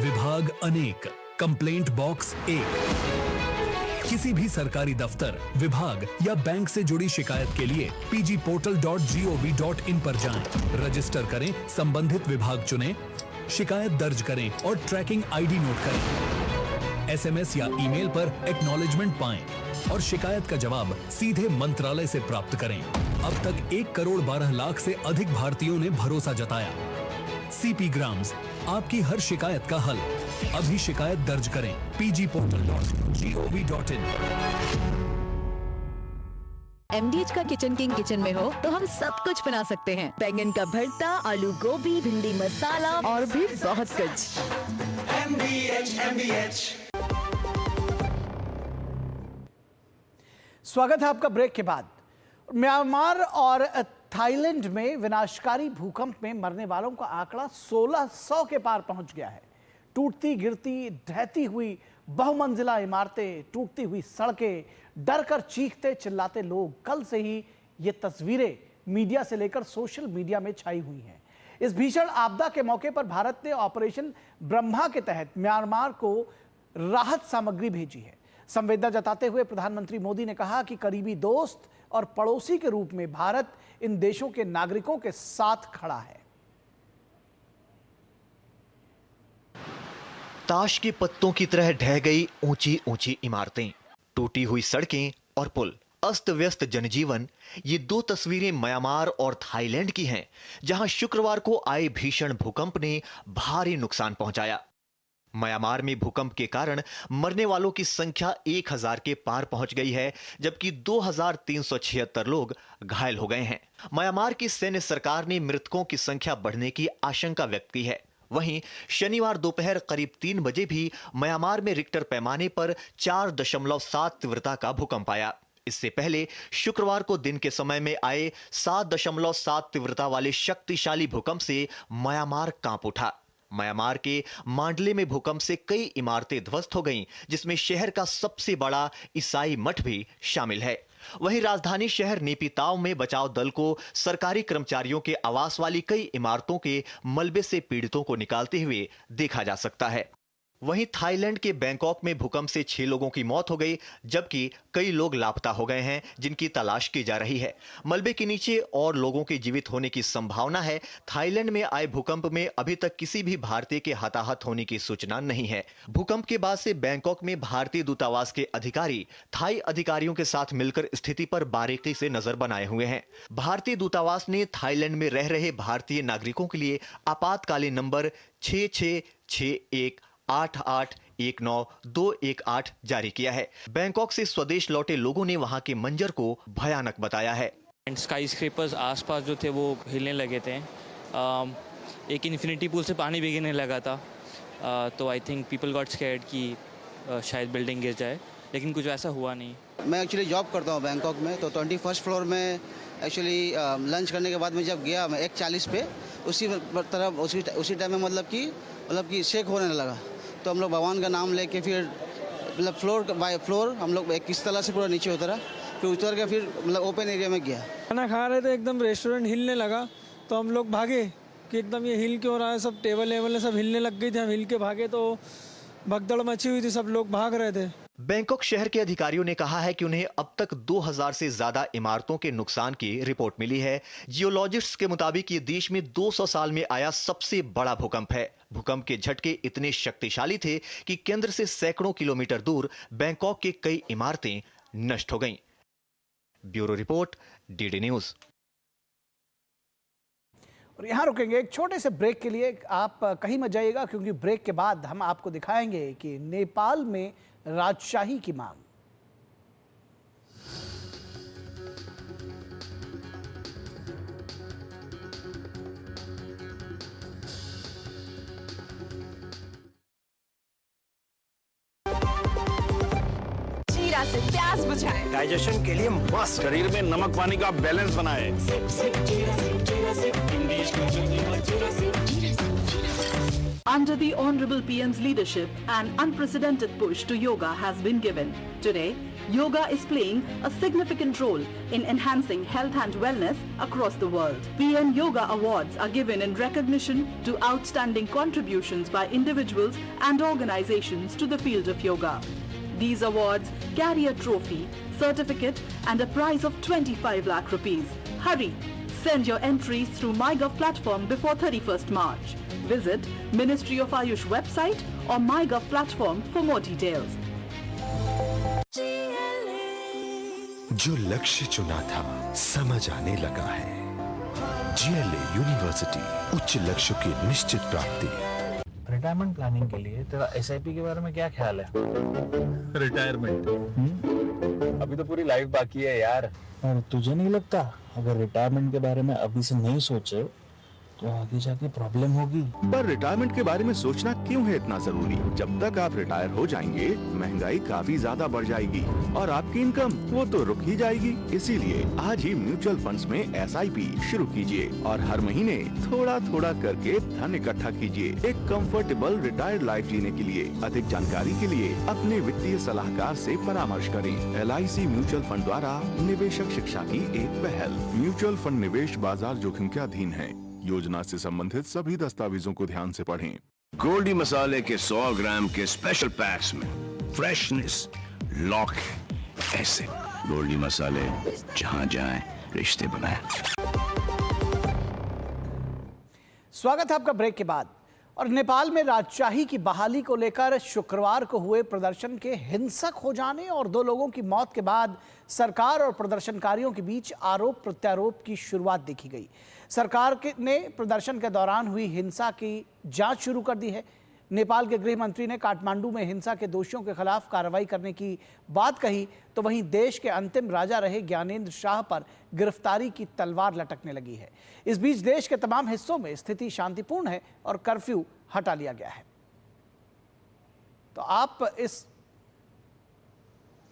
विभाग अनेक, कंप्लेंट बॉक्स 1। किसी भी सरकारी दफ्तर, विभाग या बैंक से जुड़ी शिकायत के लिए pgportal.gov.in पर जाएं, रजिस्टर करें, संबंधित विभाग चुनें, शिकायत दर्ज करें और ट्रैकिंग ID नोट करें। SMS या ईमेल पर एक्नॉलेजमेंट पाएं और शिकायत का जवाब सीधे मंत्रालय से प्राप्त करें। अब तक 1 करोड़ 12 लाख से अधिक भारतीयों ने भरोसा जताया। CP ग्राम्स, आपकी हर शिकायत का हल। अभी शिकायत दर्ज करें pgportal.gov.in। MDH का किचन किंग किचन में हो तो हम सब कुछ बना सकते हैं। बैंगन का भरता, आलू गोभी, भिंडी मसाला और भी बहुत कुछ। स्वागत है आपका ब्रेक के बाद। म्यांमार और थाईलैंड में विनाशकारी भूकंप में मरने वालों का आंकड़ा 1600 के पार पहुंच गया है। टूटती गिरती ढहती हुई बहुमंजिला इमारतें, टूटती हुई सड़कें, डर कर चीखते चिल्लाते लोग, कल से ही ये तस्वीरें मीडिया से लेकर सोशल मीडिया में छाई हुई हैं। इस भीषण आपदा के मौके पर भारत ने ऑपरेशन ब्रह्मा के तहत म्यांमार को राहत सामग्री भेजी है। संवेदना जताते हुए प्रधानमंत्री मोदी ने कहा कि करीबी दोस्त और पड़ोसी के रूप में भारत इन देशों के नागरिकों के साथ खड़ा है। ताश के पत्तों की तरह ढह गई ऊंची ऊंची इमारतें, टूटी हुई सड़कें और पुल, अस्त व्यस्त जनजीवन, ये दो तस्वीरें म्यांमार और थाईलैंड की हैं, जहां शुक्रवार को आए भीषण भूकंप ने भारी नुकसान पहुंचाया। म्यांमार में भूकंप के कारण मरने वालों की संख्या 1000 के पार पहुंच गई है, जबकि 2376 लोग घायल हो गए हैं। म्यांमार की सैन्य सरकार ने मृतकों की संख्या बढ़ने की आशंका व्यक्त की है। वहीं शनिवार दोपहर करीब 3 बजे भी म्यांमार में रिक्टर पैमाने पर 4.7 तीव्रता का भूकंप आया। इससे पहले शुक्रवार को दिन के समय में आए 7.7 तीव्रता वाले शक्तिशाली भूकंप से म्यांमार कांप उठा। म्यांमार के मांडले में भूकंप से कई इमारतें ध्वस्त हो गईं, जिसमें शहर का सबसे बड़ा ईसाई मठ भी शामिल है। वहीं राजधानी शहर नेपिताव में बचाव दल को सरकारी कर्मचारियों के आवास वाली कई इमारतों के मलबे से पीड़ितों को निकालते हुए देखा जा सकता है। वहीं थाईलैंड के बैंकॉक में भूकंप से 6 लोगों की मौत हो गई, जबकि कई लोग लापता हो गए हैं, जिनकी तलाश की जा रही है। मलबे के नीचे और लोगों के जीवित होने की संभावना है। थाईलैंड में आए भूकंप में अभी तक किसी भी भारतीय के हताहत होने की सूचना नहीं है। भूकंप के बाद से बैंकॉक में भारतीय दूतावास के अधिकारी थाई अधिकारियों के साथ मिलकर स्थिति पर बारीकी से नजर बनाए हुए हैं। भारतीय दूतावास ने थाईलैंड में रह रहे भारतीय नागरिकों के लिए आपातकालीन नंबर 66618819 जारी किया है। बैंकॉक से स्वदेश लौटे लोगों ने वहां के मंजर को भयानक बताया है। स्काई स्क्रेपर्स आसपास जो थे वो हिलने लगे थे। एक इन्फिनिटी पूल से पानी भी गिरने लगा था। तो I think people got scared कि शायद बिल्डिंग गिर जाए, लेकिन कुछ ऐसा हुआ नहीं। मैं एक्चुअली जॉब करता हूँ बैंकॉक में, तो 21st फ्लोर में एक्चुअली लंच करने के बाद मैं जब गया, मैं 1:40 पे उसी टाइम में मतलब कि शेक होने लगा। तो हम लोग भगवान का नाम लेके फिर मतलब फ्लोर बाय फ्लोर हम लोग किस तरह से पूरा नीचे उतरा, फिर उतर के फिर मतलब ओपन एरिया में गया। खाना खा रहे थे, एकदम रेस्टोरेंट हिलने लगा, तो हम लोग भागे कि एकदम ये हिल क्यों रहा है, सब टेबल वेबल सब हिलने लग गई थी। हम हिल के भागे तो भगदड़ मची हुई थी, सब लोग भाग रहे थे। बैंकॉक शहर के अधिकारियों ने कहा है कि उन्हें अब तक 2000 से ज्यादा इमारतों के नुकसान की रिपोर्ट मिली है। जियोलॉजिस्ट्स के मुताबिक ये देश में 200 साल में आया सबसे बड़ा भूकंप है। भूकंप के झटके इतने शक्तिशाली थे कि केंद्र से सैकड़ों किलोमीटर दूर बैंकॉक के कई इमारतें नष्ट हो गईं। Bureau report, DD news. और यहाँ रुकेंगे एक छोटे से ब्रेक के लिए। आप कहीं मत जाइएगा, क्योंकि ब्रेक के बाद हम आपको दिखाएंगे कि नेपाल में राजशाही की मांग। जीरा से प्यास बुझाए, डाइजेशन के लिए मस्त, शरीर में नमक पानी का बैलेंस बनाए। Under the Honorable PM's leadership, an unprecedented push to yoga has been given. Today, yoga is playing a significant role in enhancing health and wellness across the world. PM Yoga Awards are given in recognition to outstanding contributions by individuals and organizations to the field of yoga. These awards carry a trophy, certificate and a prize of 25 lakh rupees. Hurry! Send your entries through MyGov platform before 31st March. Visit Ministry of Ayush website or MyGov platform for more details. जो लक्ष्य चुना था समझ आने लगा है। GLA university, उच्च लक्ष्य की निश्चित प्राप्ति। रिटायरमेंट प्लानिंग के लिए तेरा SIP के बारे में क्या ख्याल है? रिटायरमेंट अभी तो पूरी लाइफ बाकी है यार। और तुझे नहीं लगता अगर रिटायरमेंट के बारे में अभी से नहीं सोचे तो आगे जाके प्रॉब्लम होगी। पर रिटायरमेंट के बारे में सोचना क्यों है इतना जरूरी? जब तक आप रिटायर हो जाएंगे महंगाई काफी ज्यादा बढ़ जाएगी और आपकी इनकम वो तो रुक ही जाएगी। इसीलिए आज ही म्यूचुअल फंड्स में SIP शुरू कीजिए और हर महीने थोड़ा थोड़ा करके धन इकट्ठा कीजिए एक कंफर्टेबल रिटायर्ड लाइफ जीने के लिए। अधिक जानकारी के लिए अपने वित्तीय सलाहकार से परामर्श करें। LIC म्यूचुअल फंड द्वारा निवेशक शिक्षा की एक पहल। म्यूचुअल फंड निवेश बाजार जोखिम के अधीन है। योजना से संबंधित सभी दस्तावेजों को ध्यान से पढ़ें। गोल्डी मसाले के 100 ग्राम के स्पेशल पैक्स में फ्रेशनेस लॉक है। ऐसे गोल्डी मसाले जहां जाएं रिश्ते बनाएं। स्वागत है आपका ब्रेक के बाद। और नेपाल में राजशाही की बहाली को लेकर शुक्रवार को हुए प्रदर्शन के हिंसक हो जाने और 2 लोगों की मौत के बाद सरकार और प्रदर्शनकारियों के बीच आरोप प्रत्यारोप की शुरुआत देखी गई। सरकार ने प्रदर्शन के दौरान हुई हिंसा की जांच शुरू कर दी है। नेपाल के गृह मंत्री ने काठमांडू में हिंसा के दोषियों के खिलाफ कार्रवाई करने की बात कही, तो वहीं देश के अंतिम राजा रहे ज्ञानेंद्र शाह पर गिरफ्तारी की तलवार लटकने लगी है। इस बीच देश के तमाम हिस्सों में स्थिति शांतिपूर्ण है और कर्फ्यू हटा लिया गया है। तो आप इस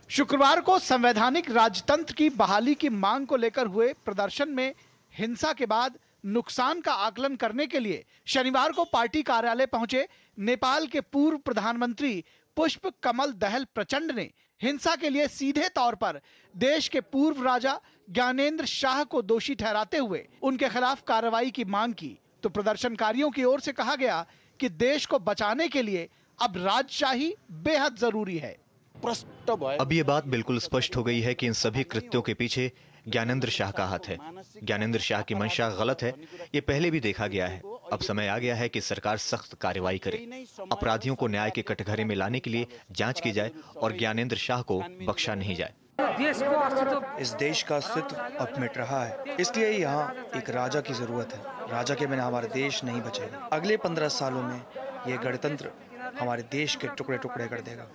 शुक्रवार को संवैधानिक राजतंत्र की बहाली की मांग को लेकर हुए प्रदर्शन में हिंसा के बाद नुकसान का आकलन करने के लिए शनिवार को पार्टी कार्यालय पहुंचे नेपाल के पूर्व प्रधानमंत्री पुष्प कमल दहल प्रचंड ने हिंसा के लिए सीधे तौर पर देश के पूर्व राजा ज्ञानेंद्र शाह को दोषी ठहराते हुए उनके खिलाफ कार्रवाई की मांग की। तो प्रदर्शनकारियों की ओर से कहा गया कि देश को बचाने के लिए अब राजशाही बेहद जरूरी है। अब ये बात बिल्कुल स्पष्ट हो गई है कि इन सभी कृत्यों के पीछे ज्ञानेंद्र शाह का हाथ है। ज्ञानेंद्र शाह की मंशा गलत है, ये पहले भी देखा गया है। अब समय आ गया है कि सरकार सख्त कार्रवाई करे, अपराधियों को न्याय के कटघरे में लाने के लिए जांच की जाए और ज्ञानेंद्र शाह को बख्शा नहीं जाए। इस देश का अस्तित्व अब मिट रहा है, इसलिए यहाँ एक राजा की जरूरत है। राजा के बिना हमारा देश नहीं बचेगा। अगले 15 सालों में ये गणतंत्र हमारे देश के टुकड़े टुकड़े कर देगा।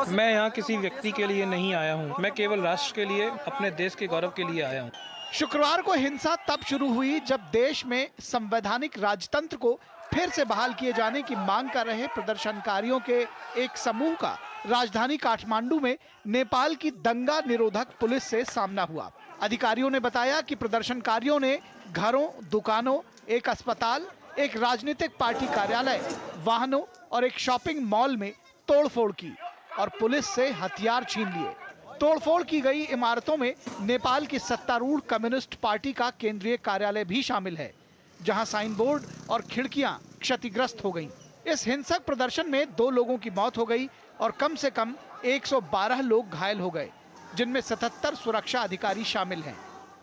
मैं यहाँ किसी व्यक्ति के लिए नहीं आया हूँ, मैं केवल राष्ट्र के लिए, अपने देश के गौरव के लिए आया हूँ। शुक्रवार को हिंसा तब शुरू हुई जब देश में संवैधानिक राजतंत्र को फिर से बहाल किए जाने की मांग कर रहे प्रदर्शनकारियों के एक समूह का राजधानी काठमांडू में नेपाल की दंगा निरोधक पुलिस से सामना हुआ। अधिकारियों ने बताया कि प्रदर्शनकारियों ने घरों, दुकानों, एक अस्पताल, एक राजनीतिक पार्टी कार्यालय, वाहनों और एक शॉपिंग मॉल में तोड़फोड़ की और पुलिस से हथियार छीन लिए। तोड़फोड़ की गई इमारतों में नेपाल की सत्तारूढ़ कम्युनिस्ट पार्टी का केंद्रीय कार्यालय भी शामिल है, जहां साइन बोर्ड और खिड़कियां क्षतिग्रस्त हो गईं। इस हिंसक प्रदर्शन में 2 लोगों की मौत हो गई और कम से कम 112 लोग घायल हो गए, जिनमें 77 सुरक्षा अधिकारी शामिल हैं।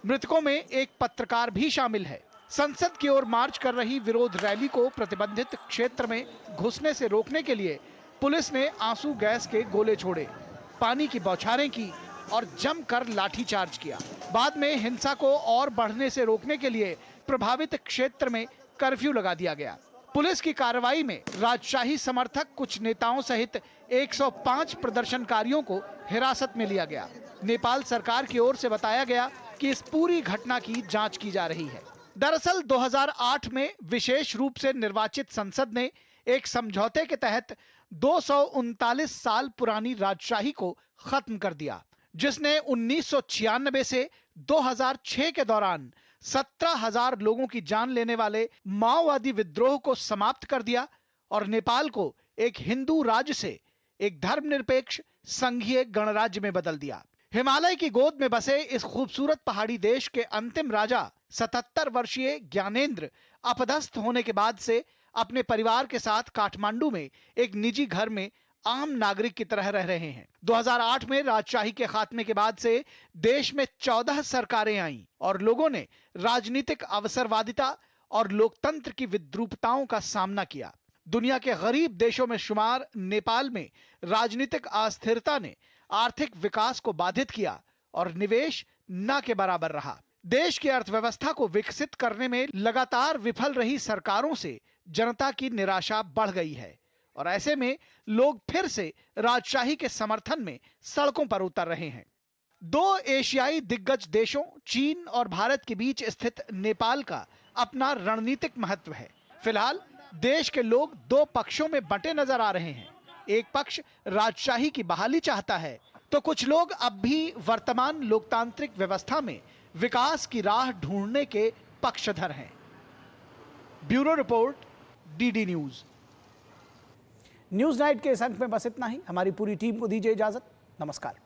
मृतकों में एक पत्रकार भी शामिल है। संसद की ओर मार्च कर रही विरोध रैली को प्रतिबंधित क्षेत्र में घुसने से रोकने के लिए पुलिस ने आंसू गैस के गोले छोड़े, पानी की बौछारें की और जमकर लाठीचार्ज किया। बाद में हिंसा को और बढ़ने से रोकने के लिए प्रभावित क्षेत्र में कर्फ्यू लगा दिया गया। पुलिस की कार्रवाई में राजशाही समर्थक कुछ नेताओं सहित 105 प्रदर्शनकारियों को हिरासत में लिया गया। नेपाल सरकार की ओर से बताया गया कि इस पूरी घटना की जांच की जा रही है। दरअसल 2008 में विशेष रूप से निर्वाचित संसद ने एक समझौते के तहत 239 साल पुरानी राजशाही को खत्म कर दिया, जिसने 1996 से 2006 के दौरान 17,000 लोगों की जान लेने वाले माओवादी विद्रोह को समाप्त कर दिया और नेपाल को एक हिंदू राज्य से एक धर्मनिरपेक्ष संघीय गणराज्य में बदल दिया। हिमालय की गोद में बसे इस खूबसूरत पहाड़ी देश के अंतिम राजा 77 वर्षीय ज्ञानेंद्र अपदस्थ होने के बाद से अपने परिवार के साथ काठमांडू में एक निजी घर में आम नागरिक की तरह रह रहे हैं। 2008 में राजशाही के खात्मे के बाद से देश में 14 सरकारें आईं और लोगों ने राजनीतिक अवसरवादिता और लोकतंत्र की विद्रूपताओं का सामना किया। दुनिया के गरीब देशों में शुमार नेपाल में राजनीतिक अस्थिरता ने आर्थिक विकास को बाधित किया और निवेश न के बराबर रहा। देश की अर्थव्यवस्था को विकसित करने में लगातार विफल रही सरकारों से जनता की निराशा बढ़ गई है और ऐसे में लोग फिर से राजशाही के समर्थन में सड़कों पर उतर रहे हैं। 2 एशियाई दिग्गज देशों चीन और भारत के बीच स्थित नेपाल का अपना रणनीतिक महत्व है। फिलहाल देश के लोग दो पक्षों में बंटे नजर आ रहे हैं। एक पक्ष राजशाही की बहाली चाहता है तो कुछ लोग अब भी वर्तमान लोकतांत्रिक व्यवस्था में विकास की राह ढूंढने के पक्षधर हैं। Bureau report, DD news. News night के इस अंक में बस इतना ही। हमारी पूरी टीम को दीजिए इजाजत। नमस्कार।